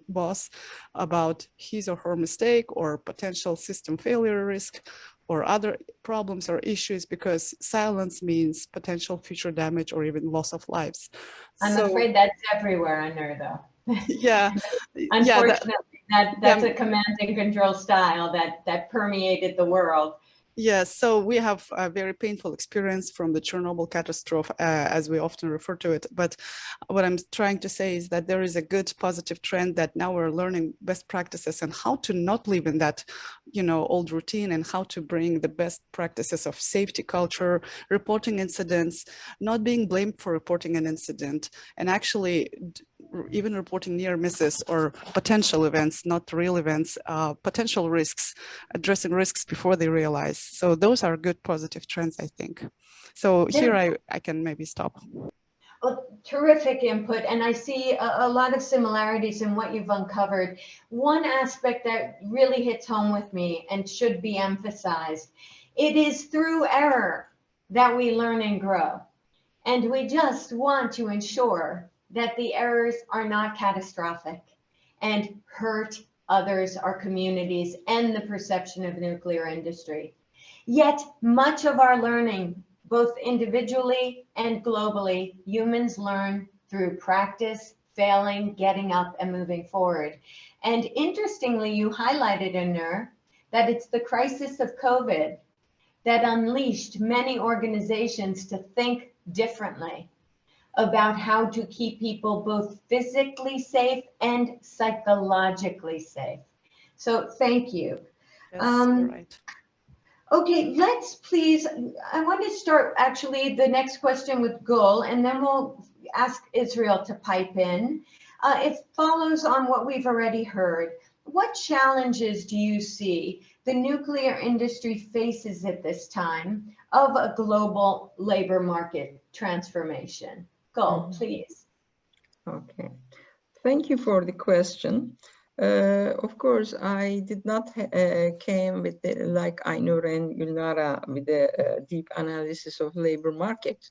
boss about his or her mistake or potential system failure risk or other problems or issues, because silence means potential future damage or even loss of lives. I'm afraid that's everywhere, Ainur, though. Yeah. Unfortunately, that's a command and control style that permeated the world. Yes, so we have a very painful experience from the Chernobyl catastrophe, as we often refer to it. But what I'm trying to say is that there is a good positive trend that now we're learning best practices and how to not live in that, old routine, and how to bring the best practices of safety culture, reporting incidents, not being blamed for reporting an incident, and actually even reporting near misses or potential events, not real events, potential risks, addressing risks before they realize. So those are good positive trends, I think. So here I can maybe stop. Well, terrific input. And I see a lot of similarities in what you've uncovered. One aspect that really hits home with me and should be emphasized, it is through error that we learn and grow. And we just want to ensure that the errors are not catastrophic and hurt others, our communities, and the perception of nuclear industry. Yet much of our learning, both individually and globally, humans learn through practice, failing, getting up, and moving forward. And interestingly, you highlighted, Ainur, that it's the crisis of COVID that unleashed many organizations to think differently about how to keep people both physically safe and psychologically safe. So thank you. Yes, you're right. Okay, let's please, I want to start actually the next question with Gul, and then we'll ask Israel to pipe in. It follows on what we've already heard. What challenges do you see the nuclear industry faces at this time of a global labor market transformation? Gul, please. Okay, thank you for the question. Of course, I did not came with like Ainur and Gulnara with a deep analysis of labor market,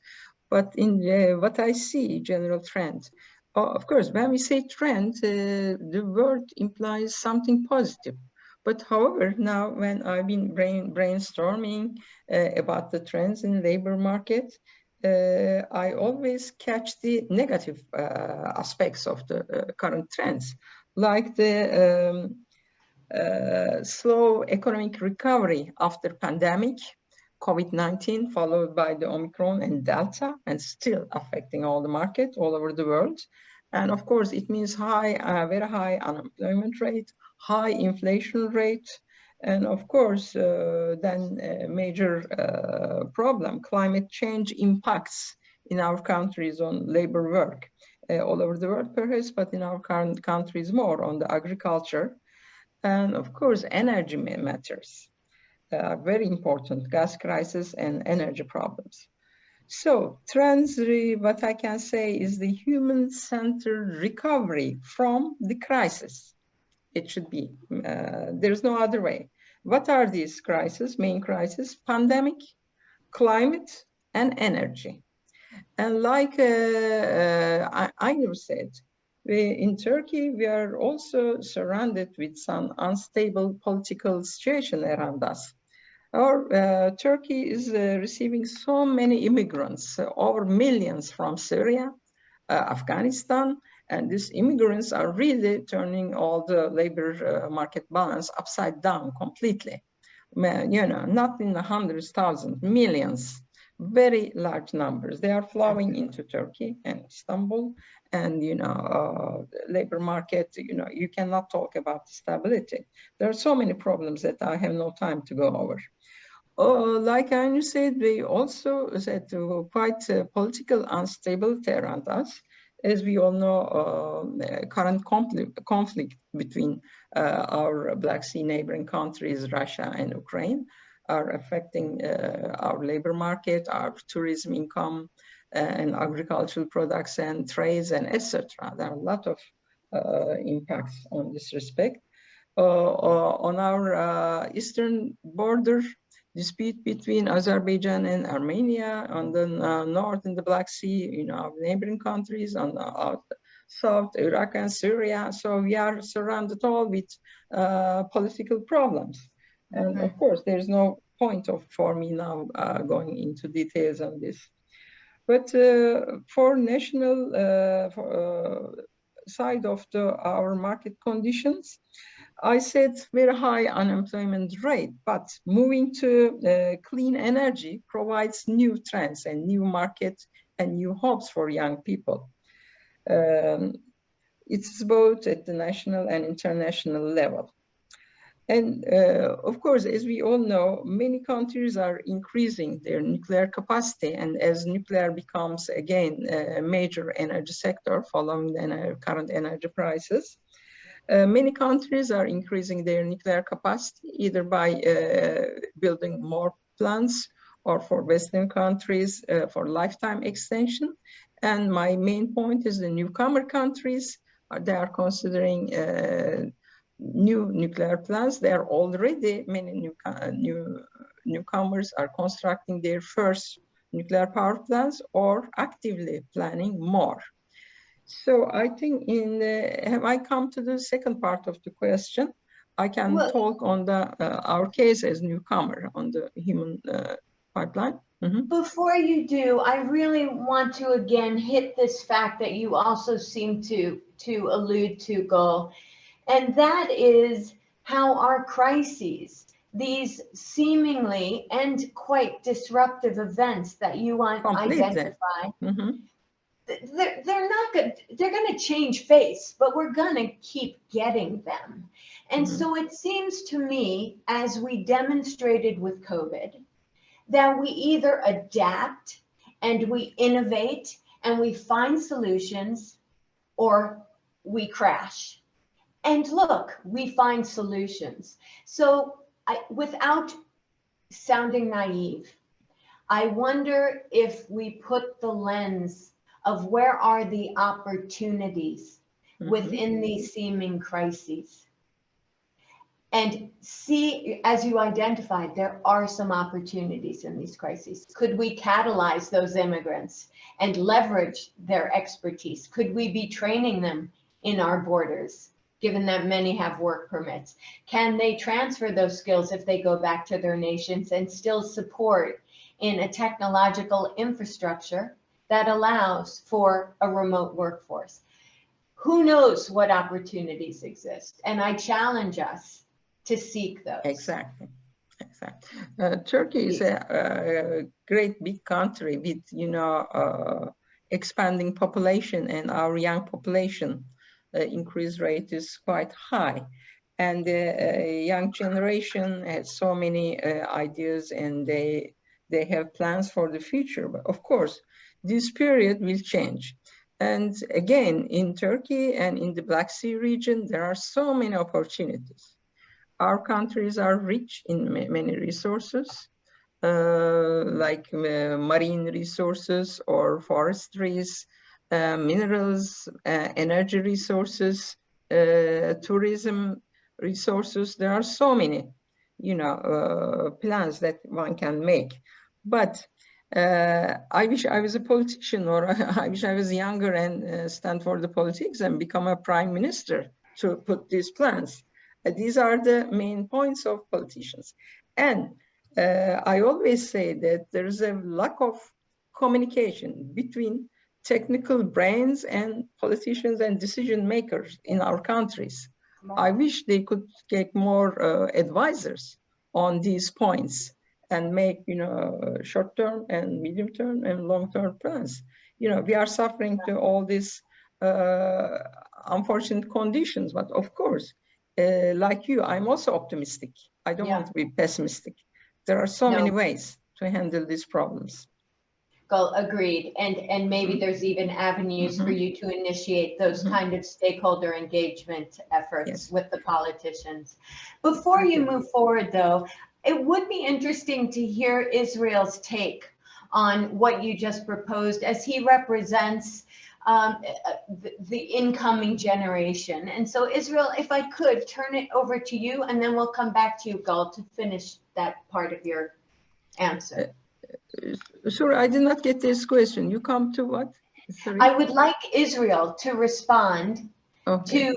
but in what I see, general trend. Of course, when we say trend, the word implies something positive. But however, now when I've been brainstorming about the trends in labor market, I always catch the negative aspects of the current trends, like the slow economic recovery after pandemic, COVID-19, followed by the Omicron and Delta, and still affecting all the market all over the world. And of course, it means very high unemployment rate, high inflation rate, and of course, then a major problem, climate change impacts in our countries on labor work, all over the world perhaps, but in our current countries more on the agriculture. And of course, energy matters are very important, gas crisis and energy problems. So trends, what I can say is the human-centered recovery from the crisis. It should be, there's no other way. What are these crises, main crises? Pandemic, climate, and energy. And like Ainur said, in Turkey, we are also surrounded with some unstable political situation around us. Turkey is receiving so many immigrants, over millions from Syria, Afghanistan, and these immigrants are really turning all the labor market balance upside down completely. You know, not in the hundreds, thousands, millions, very large numbers. They are flowing into Turkey and Istanbul, and you know, labor market, you know, you cannot talk about stability. There are so many problems that I have no time to go over. Like Ainur said, we also said quite political instability around us. As we all know, current conflict between our Black Sea neighboring countries, Russia and Ukraine, are affecting our labor market, our tourism income, and agricultural products and trades, and etc. There are a lot of impacts on this respect. On our eastern border, dispute between Azerbaijan and Armenia, on the north in the Black Sea, you know, our neighboring countries, on the south, Iraq and Syria. So we are surrounded all with political problems. And of course, there's no point for me now going into details on this. But for national side of our market conditions, I said very high unemployment rate, but moving to clean energy provides new trends and new markets and new hopes for young people. It's both at the national and international level. And of course, as we all know, many countries are increasing their nuclear capacity. And as nuclear becomes again a major energy sector following the current energy prices, many countries are increasing their nuclear capacity, either by building more plants or for Western countries for lifetime extension. And my main point is the newcomer countries, they are considering new nuclear plants. There are already many newcomers are constructing their first nuclear power plants or actively planning more. So I think have I come to the second part of the question? I can talk on our case as newcomer on the human pipeline. Mm-hmm. Before you do, I really want to again hit this fact that you also seem to allude to, Gul, and that is how our crises, these seemingly and quite disruptive events that you identify, mm-hmm. They're not good. They're going to change face, but we're going to keep getting them. And mm-hmm. so it seems to me, as we demonstrated with COVID, that we either adapt and we innovate and we find solutions, or we crash. And look, we find solutions. So without sounding naive, I wonder if we put the lens of where are the opportunities mm-hmm. within these seeming crises. And see, as you identified, there are some opportunities in these crises. Could we catalyze those immigrants and leverage their expertise? Could we be training them in our borders given that many have work permits? Can they transfer those skills if they go back to their nations and still support in a technological infrastructure that allows for a remote workforce? Who knows what opportunities exist? And I challenge us to seek those. Exactly. Turkey is a great big country with, expanding population, and our young population increase rate is quite high. And the young generation has so many ideas, and they have plans for the future. But of course, this period will change. And again, in Turkey and in the Black Sea region, there are so many opportunities. Our countries are rich in many resources, like marine resources or forestries, minerals, energy resources, tourism resources. There are so many, plans that one can make. But I wish I was a politician, or I wish I was younger and stand for the politics and become a prime minister to put these plans. These are the main points of politicians. And I always say that there's a lack of communication between technical brains and politicians and decision makers in our countries. I wish they could get more advisors on these points and make, short-term and medium-term and long-term plans. We are suffering to all these unfortunate conditions, but of course, like you, I'm also optimistic. I don't want to be pessimistic. There are so many ways to handle these problems. Agreed. And maybe there's even avenues for you to initiate those kind of stakeholder engagement efforts with the politicians. Before you move forward, though, it would be interesting to hear Israel's take on what you just proposed, as he represents the incoming generation. And so, Israel, if I could turn it over to you, and then we'll come back to you, Gul, to finish that part of your answer. Sorry, I did not get this question. You come to what? Sorry. I would like Israel to respond to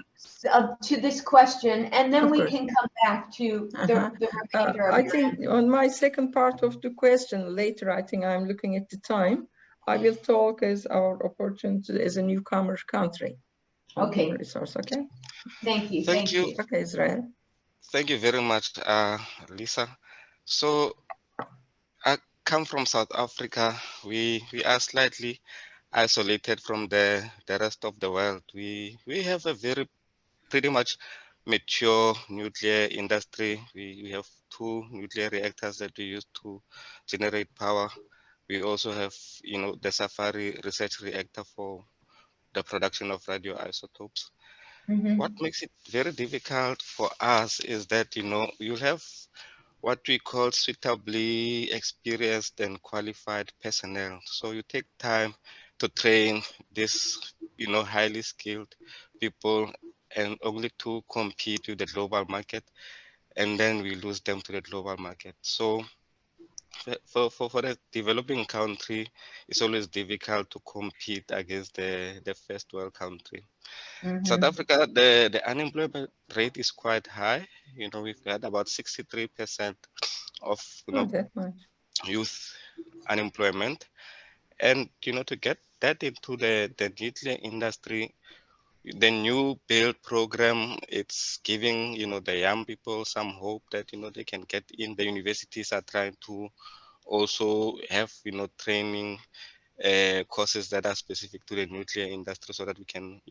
this question, and then we can come back to the remainder of I think on my second part of the question later, I think I'm looking at the time, I will talk as our opportunity as a newcomer country. Okay. Resource, okay? Thank you. Thank you. Okay, Israel. Thank you very much, Lisa. So I come from South Africa. We are slightly isolated from the rest of the world. We have a pretty much mature nuclear industry. We have 2 nuclear reactors that we use to generate power. We also have, the Safari research reactor for the production of radioisotopes. What makes it very difficult for us is that, you have what we call suitably experienced and qualified personnel. So you take time to train this, highly skilled people, and only to compete with the global market, and then we lose them to the global market. So for the developing country, it's always difficult to compete against the first world country. South Africa, the unemployment rate is quite high. We've got about 63% of youth unemployment. And, to get that into the nuclear industry, the new build program, it's giving, the young people some hope that, they can get in. The universities are trying to also have, training courses that are specific to the nuclear industry so that we can,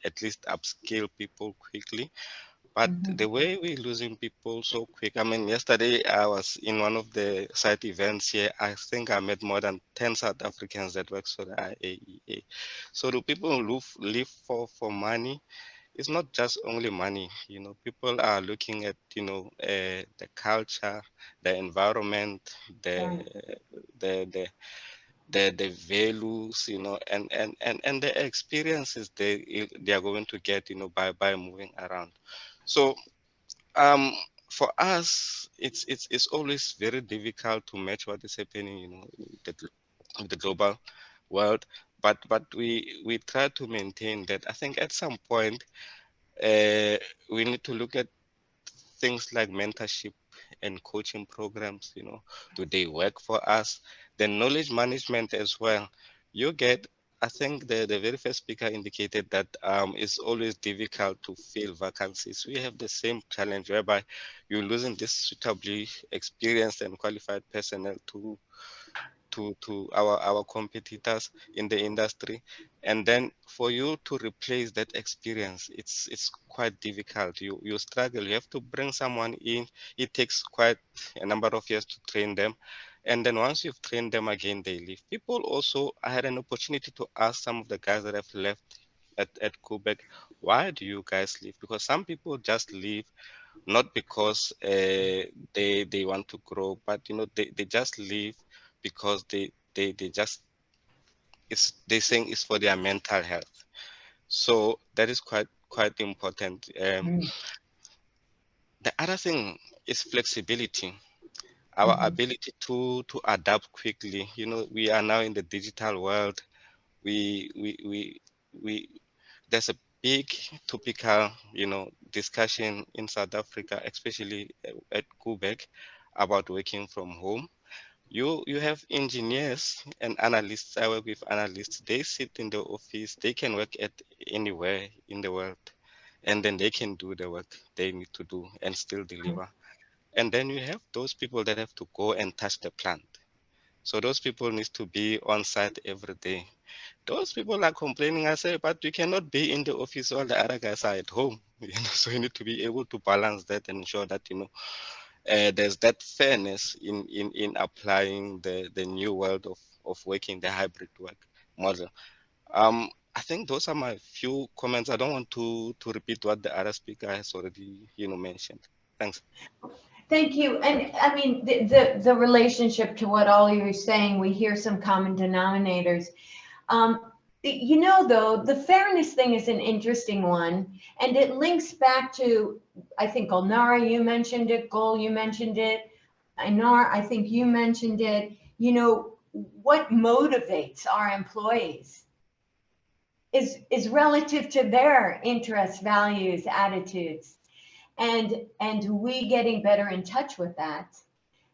at least upskill people quickly. But the way we're losing people so quick, I mean, yesterday I was in one of the site events here. I think I met more than 10 South Africans that work for the IAEA. So the people who live for money, it's not just only money. People are looking at, the culture, the environment, the values, and the experiences they are going to get, by moving around. So for us, it's always very difficult to match what is happening, in the global world. But we try to maintain that. I think at some point, we need to look at things like mentorship and coaching programs. You know, do they work for us? Then knowledge management as well. You get, I think the very first speaker indicated that it's always difficult to fill vacancies. We have the same challenge whereby you're losing this suitably experienced and qualified personnel to our competitors in the industry, and then for you to replace that experience, it's quite difficult. You struggle. You have to bring someone in. It takes quite a number of years to train them, and then once you've trained them again, they leave. People also, I had an opportunity to ask some of the guys that have left at Quebec, why do you guys leave? Because some people just leave not because they want to grow, but you know, they just leave because they just, they saying it's for their mental health. So that is quite important. The other thing is flexibility, our ability to adapt quickly. You know, we are now in the digital world. We there's a big topical, you know, discussion in South Africa, especially at Quebec, about working from home. You have engineers and analysts. I work with analysts. They sit in the office. They can work at anywhere in the world, and then they can do the work they need to do and still deliver. And then you have those people that have to go and touch the plant. So those people need to be on site every day. Those people are complaining. I say, but you cannot be in the office while the other guys are at home. You know, so you need to be able to balance that and ensure that, you know, there's that fairness in applying the new world of working, the hybrid work model. I think those are my few comments. I don't want to repeat what the other speaker has already, you know, mentioned. Thanks. Thank you. And I mean, the relationship to what all you were saying, we hear some common denominators. You know, though, the fairness thing is an interesting one, and it links back to, I think, Gulnara, you mentioned it, Gul, you mentioned it, Ainur, I think you mentioned it. You know, what motivates our employees is relative to their interests, values, attitudes. And we getting better in touch with that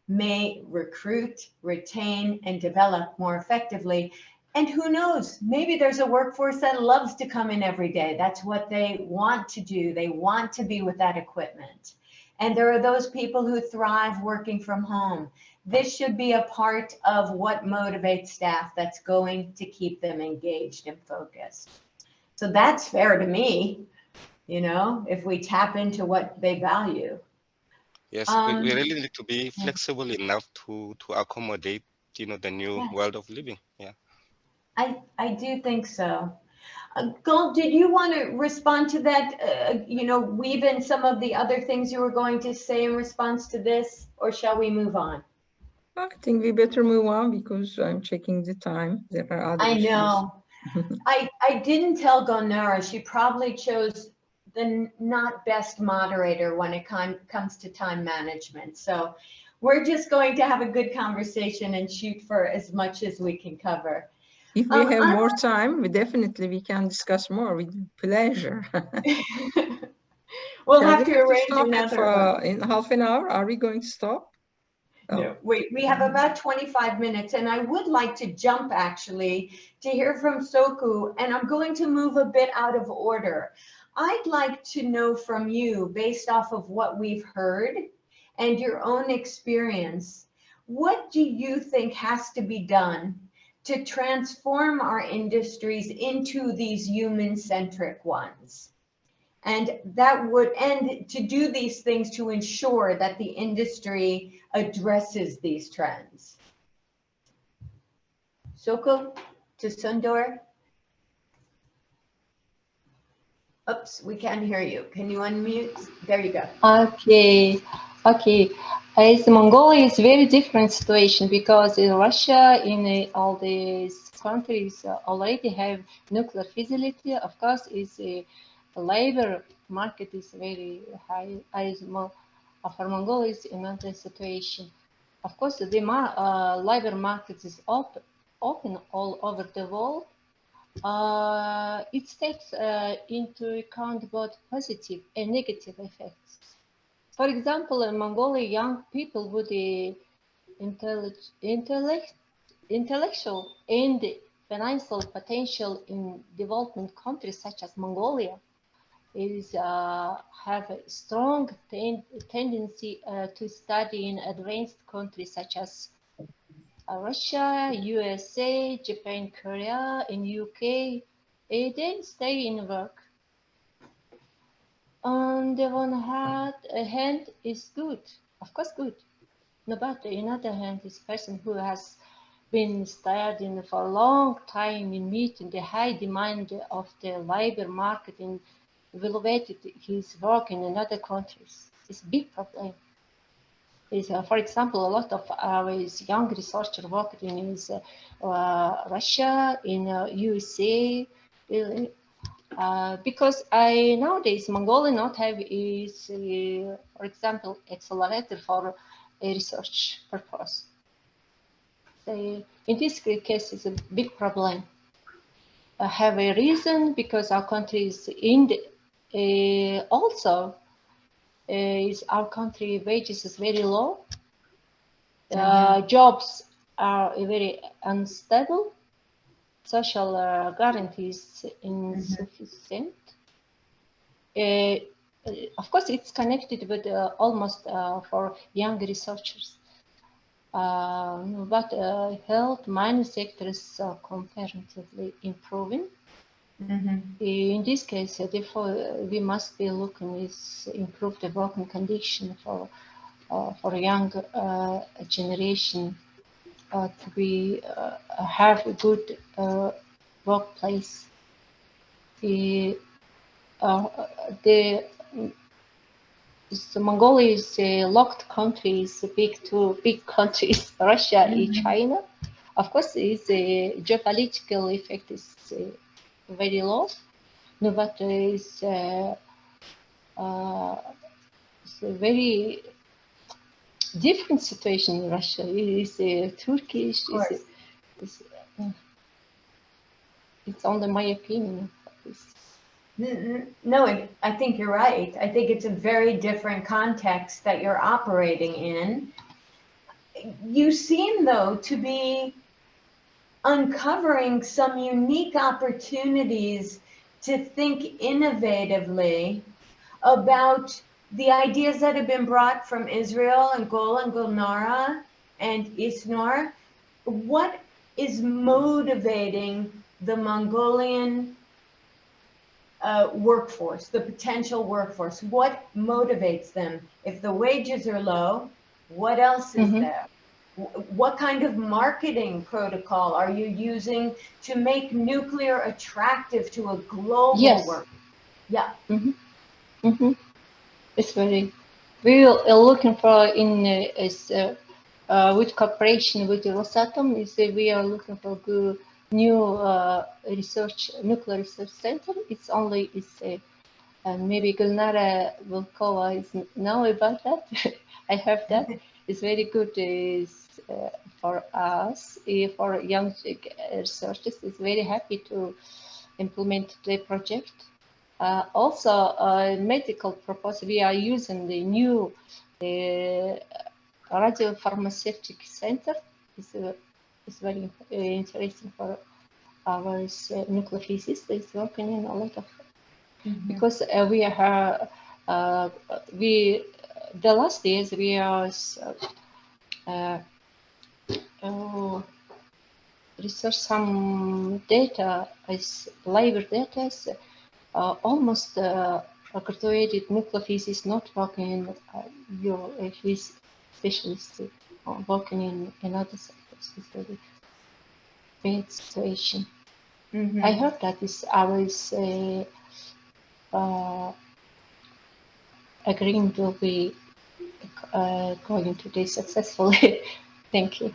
may recruit, retain, and develop more effectively. And who knows, maybe there's a workforce that loves to come in every day. That's what they want to do. They want to be with that equipment. And there are those people who thrive working from home. This should be a part of what motivates staff that's going to keep them engaged and focused. So that's fair to me, you know, if we tap into what they value. Yes, we really need to be flexible enough to accommodate, you know, the new world of living. Yeah. I do think so. Gul, did you want to respond to that, you know, weave in some of the other things you were going to say in response to this, or shall we move on? I think we better move on because I'm checking the time. There are other issues. Know. I didn't tell Gulnara. She probably chose the not best moderator when it comes to time management. So we're just going to have a good conversation and shoot for as much as we can cover. If we have more time, we can discuss more with pleasure. We'll have to arrange another. In half an hour, are we going to stop? No, wait, we have about 25 minutes, and I would like to jump actually to hear from Soku, and I'm going to move a bit out of order. I'd like to know from you, based off of what we've heard and your own experience, what do you think has to be done to transform our industries into these human-centric ones? And to do these things to ensure that the industry addresses these trends. Soko, to Sundor. Oops, we can't hear you. Can you unmute? There you go. Okay. As Mongolia is very different situation because in Russia, in all these countries already have nuclear facility. Of course, the labor market is very high. For Mongolia is another situation. Of course, the labor market is open all over the world. it takes into account both positive and negative effects. For example, in Mongolia, young people with the intellectual and financial potential in development countries such as Mongolia have a strong tendency to study in advanced countries such as Russia, USA, Japan, Korea, and UK, and then stay in work. On the one hand is good, of course good. No, but on the other hand, this person who has been studying for a long time in meeting the high demand of the labor market and evaluated his work in another countries. It's a big problem. For example, a lot of our young researchers worked in Russia, in USA, because nowadays Mongolia not have is, for example, accelerator for a research purpose. So in this case, it's a big problem. I have a reason because our country is in the, also is our country wages is very low. Jobs are very unstable. Social guarantees insufficient. Of course, it's connected with almost for young researchers. But health mining sector is comparatively improving. In this case, therefore, we must be looking at improve the working condition for young generation to be have a good workplace. Mongolia is a locked country, is two big countries, Russia and China. Of course, the geopolitical effect is very low. No, but it's a very different situation in Russia. It is Turkish. It's only my opinion. No, I think you're right. I think it's a very different context that you're operating in. You seem, though, to be uncovering some unique opportunities to think innovatively about the ideas that have been brought from Israel and Gulnara and Ainur. What is motivating the Mongolian workforce, the potential workforce? What motivates them? If the wages are low, what else is there? What kind of marketing protocol are you using to make nuclear attractive to a global work? Yeah. It's very. We are looking for with cooperation with the ROSATOM. We are looking for good new nuclear research center. Maybe Gulnara Bikkulova is know about that. I heard that. It's very good for us, for young researchers. It's very happy to implement the project. Also, medical purpose, we are using the new radiopharmaceutical center. It's very interesting for our nuclear physicists working in a lot of because we are the last days we are research some data as labor data. Almost graduated nuclear physicists not working in your specialists working in another sectors. It's very bad situation. I heard that our agreement will be going to be successfully. Thank you.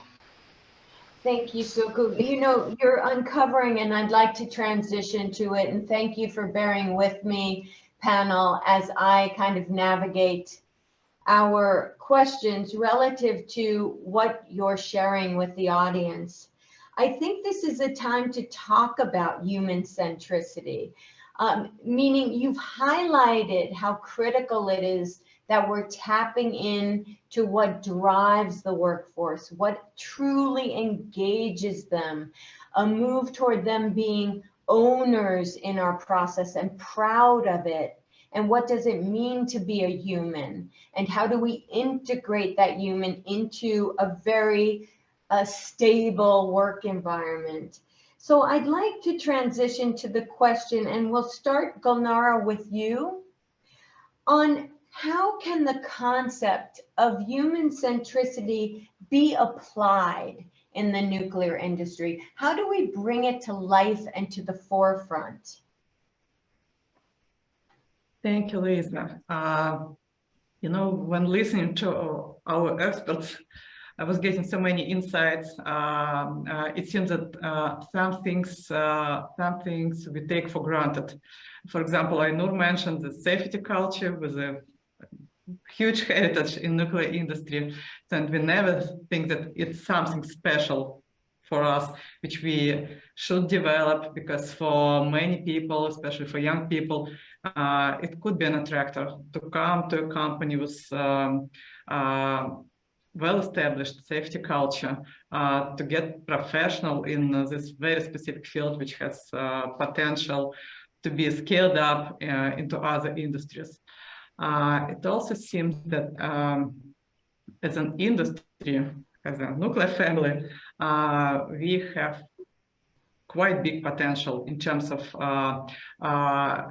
Thank you, Suku. You know, you're uncovering, and I'd like to transition to it. And thank you for bearing with me, panel, as I kind of navigate our questions relative to what you're sharing with the audience. I think this is a time to talk about human centricity, meaning you've highlighted how critical it is that we're tapping in to what drives the workforce, what truly engages them, a move toward them being owners in our process and proud of it. And what does it mean to be a human? And how do we integrate that human into a very stable work environment? So I'd like to transition to the question, and we'll start, Gulnara, with you on how can the concept of human centricity be applied in the nuclear industry? How do we bring it to life and to the forefront? Thank you, Lisa. You know, when listening to our experts, I was getting so many insights. It seems that some things we take for granted. For example, Ainur mentioned the safety culture with a huge heritage in nuclear industry, and we never think that it's something special for us, which we should develop, because for many people, especially for young people, it could be an attractor to come to a company with well-established safety culture, to get professional in this very specific field, which has potential to be scaled up into other industries. It also seems that as an industry, as a nuclear family, we have quite big potential in terms of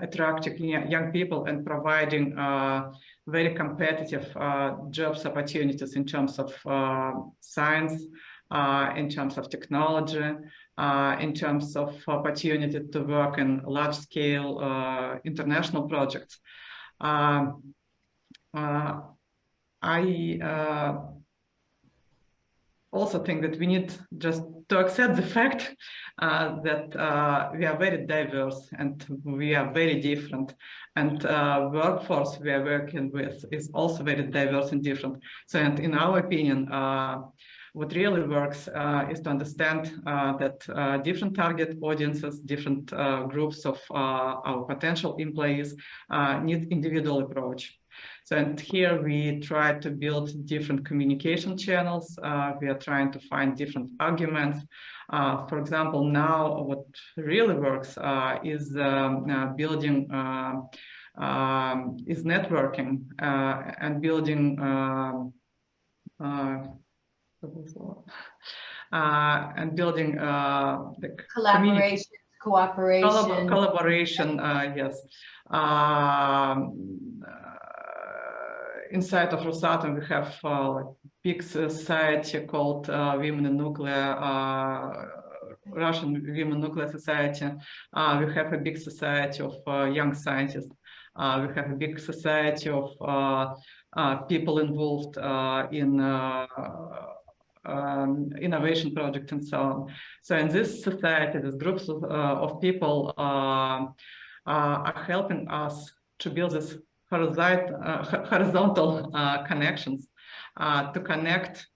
attracting young people and providing very competitive jobs opportunities in terms of science, in terms of technology, in terms of opportunity to work in large-scale international projects. I also think that we need just to accept the fact that we are very diverse and we are very different, and workforce we are working with is also very diverse and different. So, and in our opinion, what really works is to understand that different target audiences, different groups of our potential employees need individual approach. So, and here we try to build different communication channels. We are trying to find different arguments. For example, now what really works is building, is networking and building the Collaboration, cooperation. Collaboration, yes. Inside of ROSATOM, we have a big society called Women in Nuclear, Russian Women Nuclear Society. We have a big society of young scientists. We have a big society of people involved in innovation projects and so on. So in this society, these groups of people are helping us to build this horizontal connections, to connect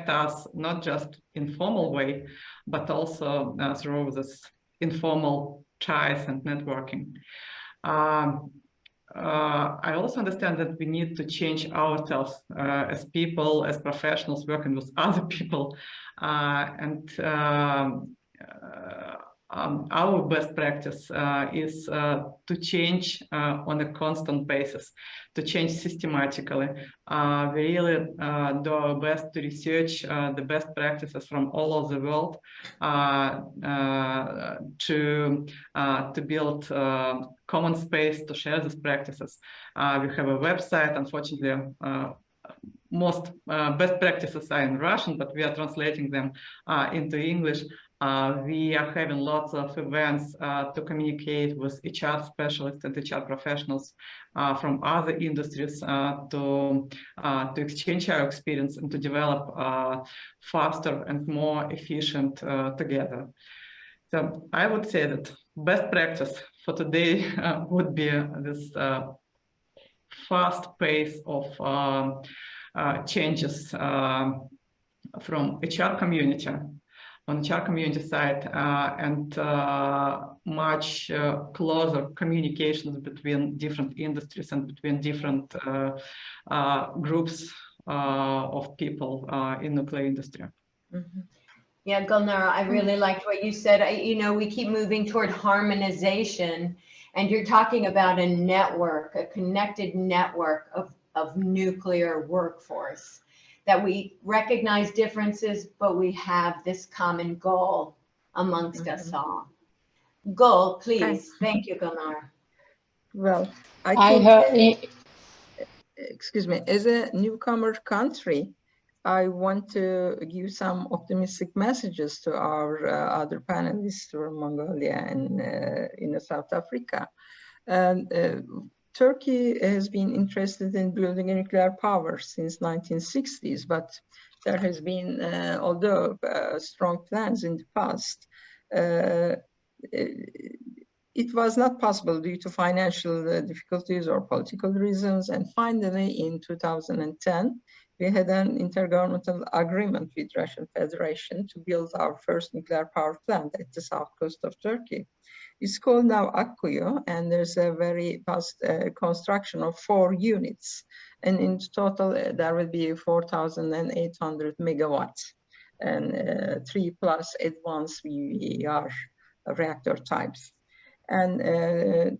us not just in formal way, but also through this informal ties and networking. I also understand that we need to change ourselves as people, as professionals working with other people, and our best practice is to change on a constant basis, to change systematically. We really do our best to research the best practices from all over the world to build common space to share these practices. We have a website. Unfortunately, most best practices are in Russian, but we are translating them into English. We are having lots of events to communicate with HR specialists and HR professionals from other industries to exchange our experience and to develop faster and more efficient together. So I would say that best practice for today would be this fast pace of changes from HR community on HR community side, and much closer communications between different industries and between different groups of people in nuclear industry. Mm-hmm. Yeah, Gulnara, I really liked what you said. You know, we keep moving toward harmonization, and you're talking about a network, a connected network of nuclear workforce, that we recognize differences, but we have this common goal amongst us all. Gul, please. Thank you, Gulnara. Well, excuse me, as a newcomer country, I want to give some optimistic messages to our other panelists from Mongolia and in South Africa. Turkey has been interested in building a nuclear power since 1960s, but there has been, although strong plans in the past, it was not possible due to financial difficulties or political reasons. And finally, in 2010, we had an intergovernmental agreement with Russian Federation to build our first nuclear power plant at the south coast of Turkey. It's called now Akkuyu, and there's a very vast construction of 4 units. And in total, there will be 4,800 megawatts and 3 plus advanced VVER reactor types. And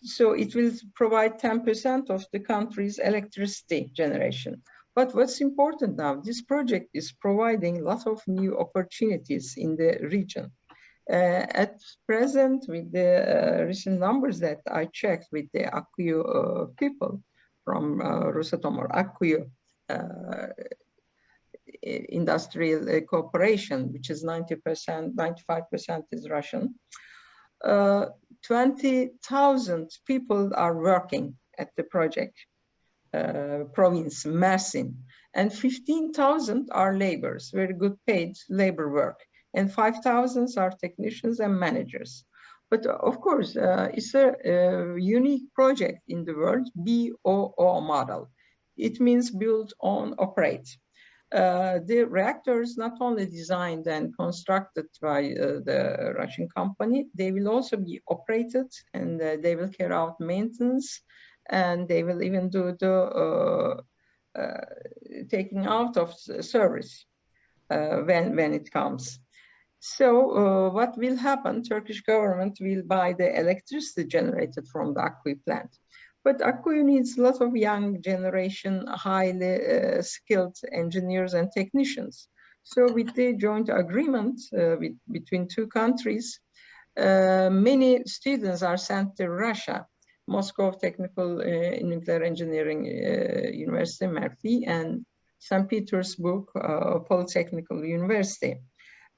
so it will provide 10% of the country's electricity generation. But what's important now, this project is providing a lot of new opportunities in the region. At present, with the recent numbers that I checked with the Akkuyu people from ROSATOM or Akkuyu Industrial Cooperation, which is 90%, 95% is Russian. 20,000 people are working at the project province, Mersin, and 15,000 are laborers, very good paid labor work, and 5,000 are technicians and managers. But of course, it's a unique project in the world, BOO model. It means build, own, operate. The reactors not only designed and constructed by the Russian company, they will also be operated, and they will carry out maintenance, and they will even do the taking out of service when it comes. So what will happen? Turkish government will buy the electricity generated from the Akkuyu plant. But Akkuyu needs a lot of young generation, highly skilled engineers and technicians. So with the joint agreement between 2 countries, many students are sent to Russia, Moscow Technical Nuclear Engineering University, MERFI, and St. Petersburg Polytechnical University.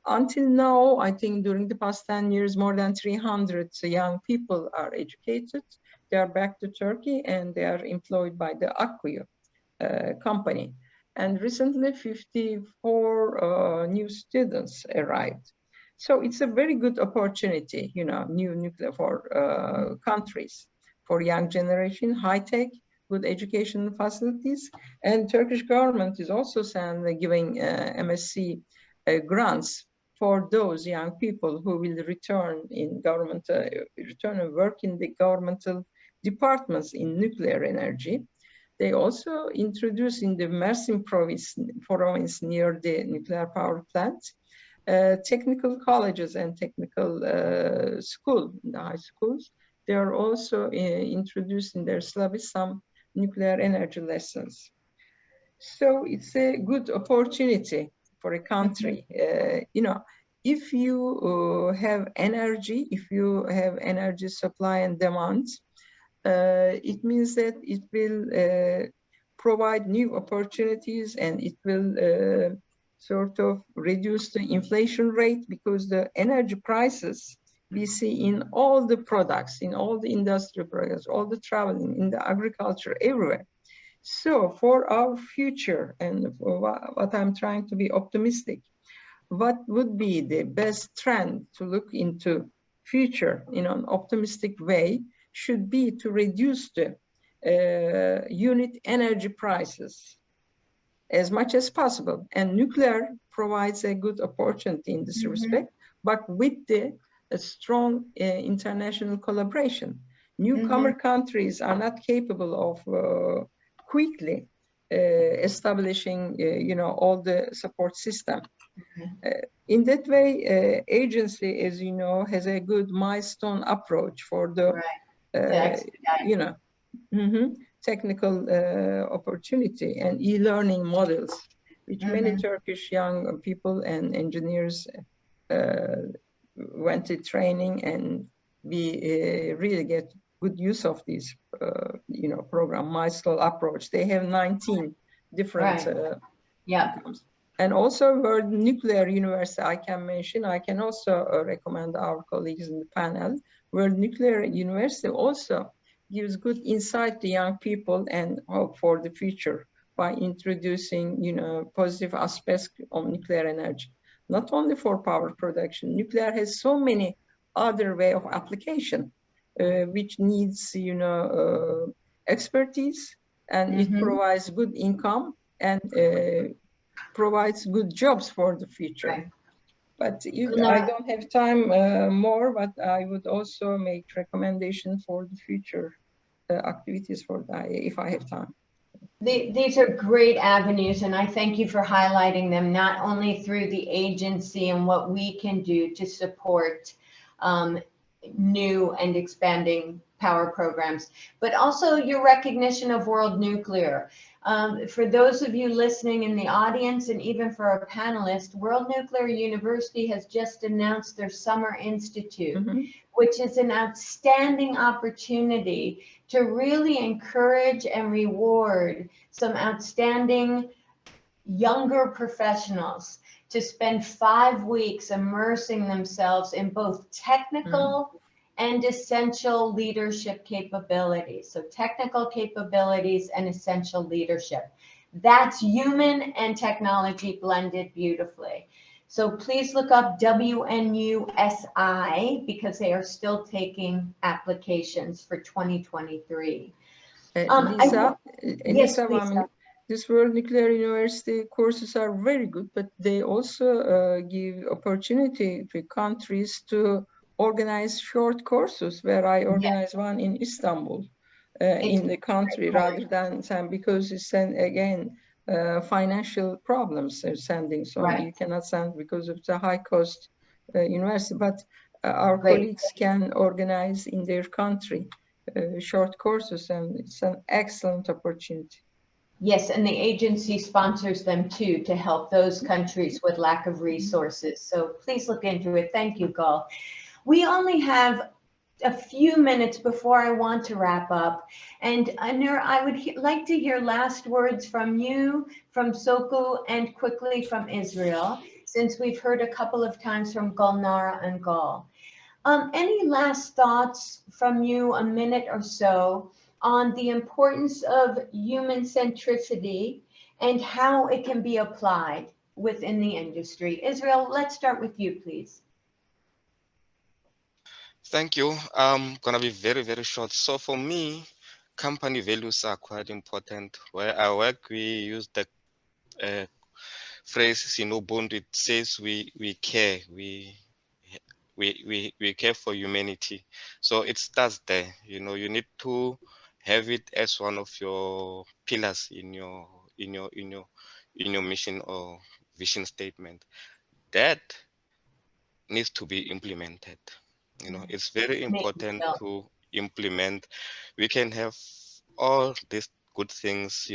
Until now, I think during the past 10 years, more than 300 young people are educated. They are back to Turkey and they are employed by the Akkuyu company. And recently 54 new students arrived. So it's a very good opportunity, you know, new nuclear for countries, for young generation, high tech, good education facilities. And Turkish government is also giving MSc grants for those young people who will return in government, return and work in the governmental departments in nuclear energy. They also introduce in the Mersin province near the nuclear power plant, technical colleges and technical school, the high schools. They are also introduced in their syllabus some nuclear energy lessons. So it's a good opportunity for a country. You know, if you have energy, if you have energy supply and demand, it means that it will provide new opportunities, and it will sort of reduce the inflation rate, because the energy prices we see in all the products, in all the industrial products, all the traveling, in the agriculture, everywhere. So for our future, and for what I'm trying to be optimistic, what would be the best trend to look into future in an optimistic way should be to reduce the unit energy prices. as much as possible. And nuclear provides a good opportunity in this respect, but with the strong international collaboration. Newcomer countries are not capable of quickly establishing, all the support system. In that way, agency, as you know, has a good milestone approach for the, technical opportunity and e-learning models, which many Turkish young people and engineers went to training, and we really get good use of these, program milestone approach. They have 19 different programs. And also World Nuclear University, I can mention, I can also recommend our colleagues in the panel. World Nuclear University also gives good insight to young people and hope for the future by introducing, positive aspects of nuclear energy. Not only for power production, nuclear has so many other way of application, which needs, expertise, and it provides good income and provides good jobs for the future. But I don't have time more, but I would also make recommendation for the future activities for the IAEA if I have time. These are great avenues, and I thank you for highlighting them, not only through the agency and what we can do to support new and expanding power programs, but also your recognition of World Nuclear. For those of you listening in the audience, and even for our panelists, World Nuclear University has just announced their Summer Institute, which is an outstanding opportunity to really encourage and reward some outstanding younger professionals to spend 5 weeks immersing themselves in both technical and essential leadership capabilities. So technical capabilities and essential leadership. That's human and technology blended beautifully. So please look up WNUSI because they are still taking applications for 2023. Lisa, yes, this World Nuclear University courses are very good, but they also give opportunity to countries to organize short courses, where I organize one in Istanbul, in the country, rather than send, because it's again financial problems they're sending, so you cannot send because of the high cost university. But our colleagues can organize in their country short courses, and it's an excellent opportunity. Yes, and the agency sponsors them too, to help those countries with lack of resources. So please look into it. Thank you, Gul. We only have a few minutes before I want to wrap up. And Ainur, I would like to hear last words from you, from Soku, and quickly from Israel, since we've heard a couple of times from Gulnara and Gul. Any last thoughts from you, a minute or so, on the importance of human centricity and how it can be applied within the industry? Israel, let's start with you, please. Thank you. I'm gonna be very, very short. So for me, company values are quite important. Where I work, we use the phrase, bond. It says we care, we care for humanity. So it starts there. You need to have it as one of your pillars in your mission or vision statement. That needs to be implemented. It's very important to implement. We can have all these good things,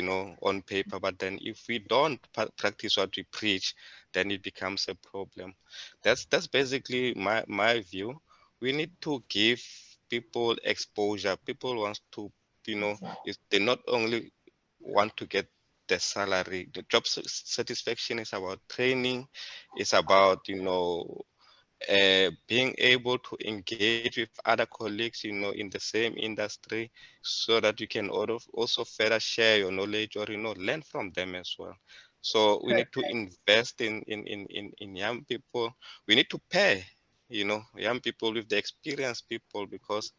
on paper, but then if we don't practice what we preach, then it becomes a problem. That's basically my view. We need to give people exposure. People want to, they not only want to get the salary. The job satisfaction is about training. It's about, being able to engage with other colleagues, in the same industry, so that you can also further share your knowledge or, learn from them as well. So we need to invest in young people. We need to pair, young people with the experienced people, because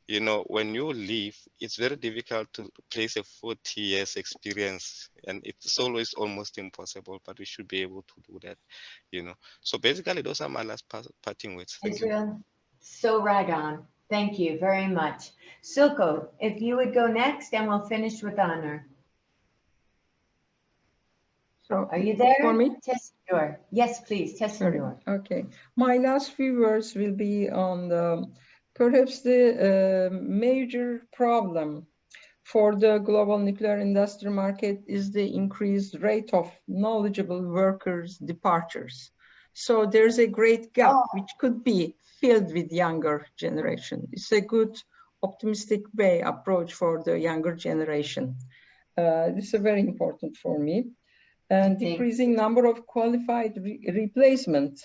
you know, when you leave, it's very difficult to place a 40 years experience, and it's always almost impossible, but we should be able to do that, you know. So basically, those are my last parting words. Thank you. Israel, so right on. Thank you very much. Silko, if you would go next, and we'll finish with Ainur. So, Are you there? for me? Tserendorj. Yes, please, Tserendorj. Okay. My last few words will be on perhaps the major problem for the global nuclear industry market is the increased rate of knowledgeable workers' departures. So there's a great gap which could be filled with younger generation. It's a good optimistic way approach for the younger generation. This is very important for me. And decreasing number of qualified replacement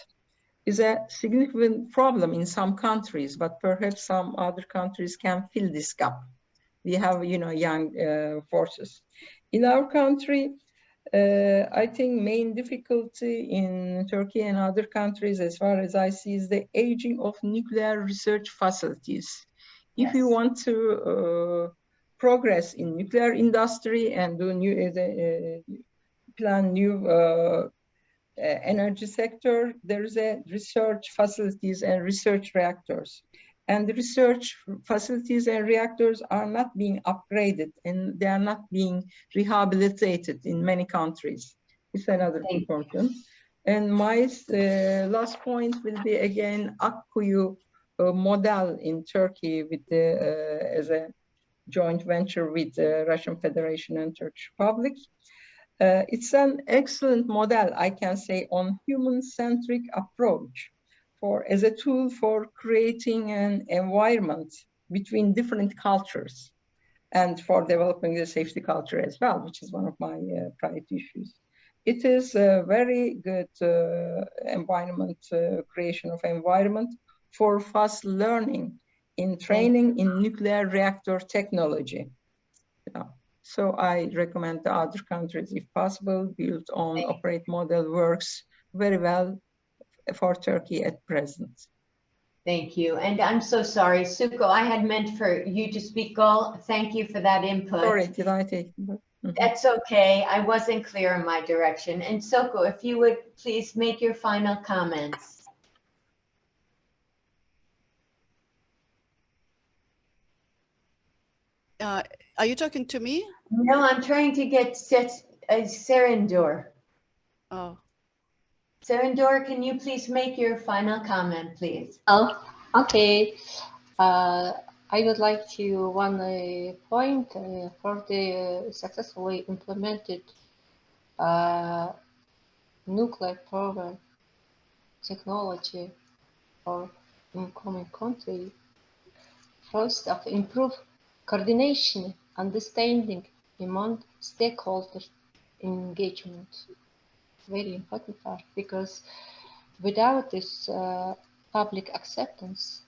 is a significant problem in some countries, but perhaps some other countries can fill this gap. We have, you know, young forces. In our country, I think main difficulty in Turkey and other countries, as far as I see, is the aging of nuclear research facilities. Yes. If you want to progress in nuclear industry and do new plan new energy sector, there's a research facilities and research reactors. And the research facilities and reactors are not being upgraded and they are not being rehabilitated in many countries. It's another important. And my last point will be again Akkuyu model in Turkey with the, as a joint venture with the Russian Federation and Turkish Republic. It's an excellent model, I can say, on human-centric approach as a tool for creating an environment between different cultures and for developing the safety culture as well, which is one of my priority issues. It is a very good environment, creation of environment for fast learning in training in nuclear reactor technology. Yeah. So I recommend the other countries, if possible, build on operate model works very well for Turkey at present. Thank you. And I'm so sorry, Suko, I had meant for you to speak, Gul. Thank you for that input. Sorry, did I take? That's okay. I wasn't clear in my direction. And Suko, if you would please make your final comments. Are you talking to me? No, I'm trying to get Tserendorj. Oh. Tserendorj, can you please make your final comment, please? Oh, okay. I would like to one point for the successfully implemented nuclear power technology for incoming country. First, of improve coordination, understanding among stakeholders engagement. Very important part, because without this public acceptance,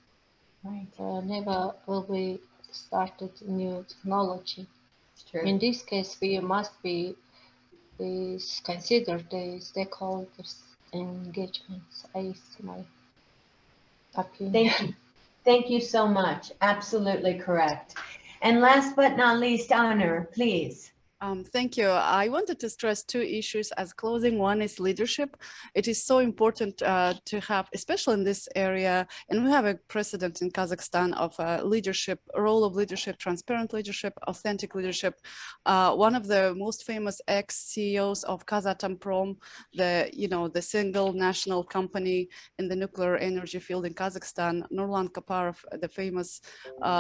never will be started new technology. In this case, we must be consider the stakeholders engagements. I my opinion. Thank you. Thank you so much. Absolutely correct. And last but not least, Ainur, please. Thank you. I wanted to stress two issues as closing. One is leadership. It is so important to have, especially in this area, and we have a precedent in Kazakhstan of leadership, role of leadership, transparent leadership, authentic leadership. One of the most famous ex-CEOs of Kazatomprom, the single national company in the nuclear energy field in Kazakhstan, Nurlan Kaparov, the famous,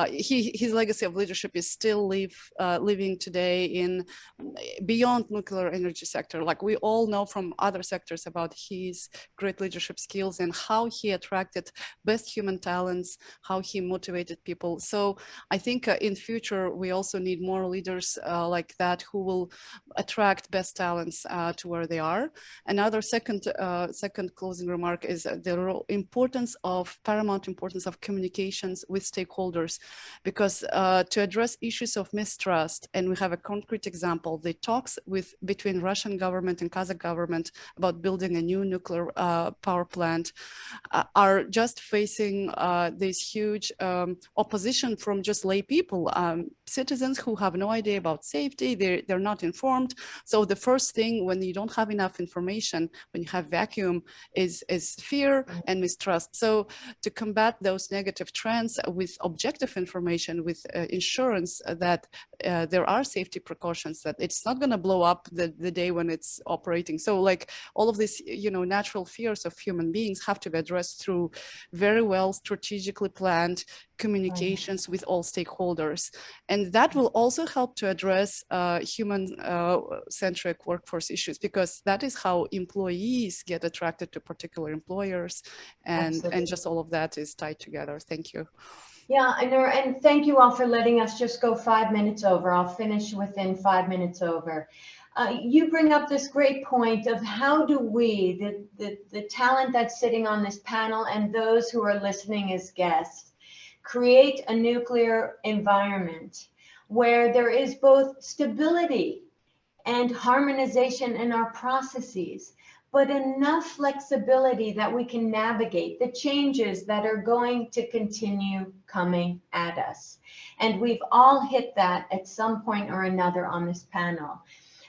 his legacy of leadership is still living today in beyond nuclear energy sector. Like we all know from other sectors about his great leadership skills and how he attracted best human talents, how he motivated people. So I think in future, we also need more leaders like that who will attract best talents to where they are. Another second closing remark is the paramount importance of communications with stakeholders, because to address issues of mistrust, and we have a concrete example, the talks between Russian government and Kazakh government about building a new nuclear power plant are just facing this huge opposition from just lay people, citizens who have no idea about safety, they're not informed. So the first thing when you don't have enough information, when you have vacuum, is fear and mistrust. So to combat those negative trends with objective information, with insurance that there are safety precautions, that it's not going to blow up the day when it's operating. So like all of these, you know, natural fears of human beings have to be addressed through very well strategically planned communications with all stakeholders. And that will also help to address human-centric workforce issues, because that is how employees get attracted to particular employers, and just all of that is tied together. Thank you. Yeah, Ainur, and thank you all for letting us just go 5 minutes over. I'll finish within 5 minutes over. You bring up this great point of how do we, the talent that's sitting on this panel and those who are listening as guests, create a nuclear environment where there is both stability and harmonization in our processes, but enough flexibility that we can navigate the changes that are going to continue coming at us. And we've all hit that at some point or another on this panel.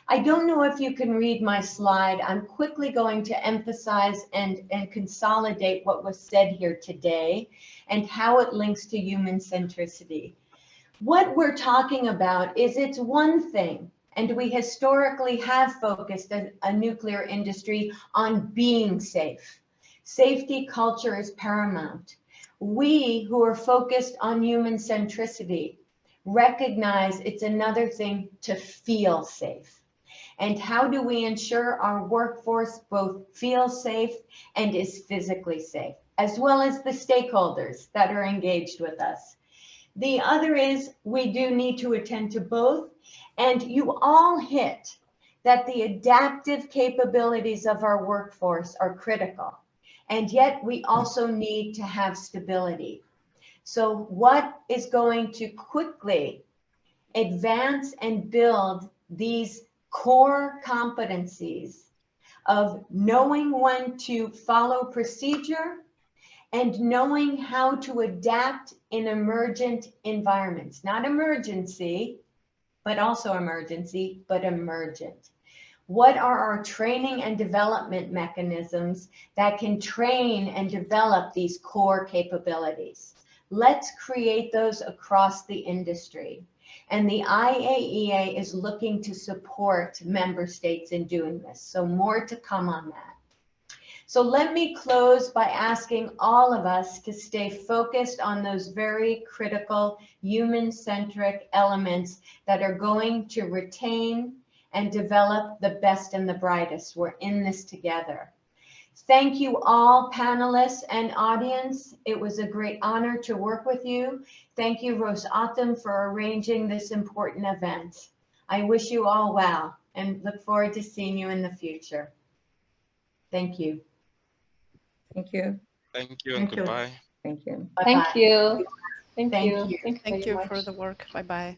I don't know if you can read my slide. I'm quickly going to emphasize and consolidate what was said here today and how it links to human centricity. What we're talking about is it's one thing, and we historically have focused a nuclear industry on being safe. Safety culture is paramount. We who are focused on human centricity recognize it's another thing to feel safe. And how do we ensure our workforce both feels safe and is physically safe, as well as the stakeholders that are engaged with us? The other is we do need to attend to both. And you all hit that the adaptive capabilities of our workforce are critical. And yet we also need to have stability. So what is going to quickly advance and build these core competencies of knowing when to follow procedure and knowing how to adapt in emergent environments, not emergency, but also emergency, but emergent. What are our training and development mechanisms that can train and develop these core capabilities? Let's create those across the industry. And the IAEA is looking to support member states in doing this. So more to come on that. So let me close by asking all of us to stay focused on those very critical human-centric elements that are going to retain and develop the best and the brightest. We're in this together. Thank you all, panelists and audience. It was a great honor to work with you. Thank you, ROSATOM, for arranging this important event. I wish you all well and look forward to seeing you in the future. Thank you. Thank you. Thank you and goodbye. Thank you. Thank you. Thank Thank you. you. Thank you for the work. Bye-bye.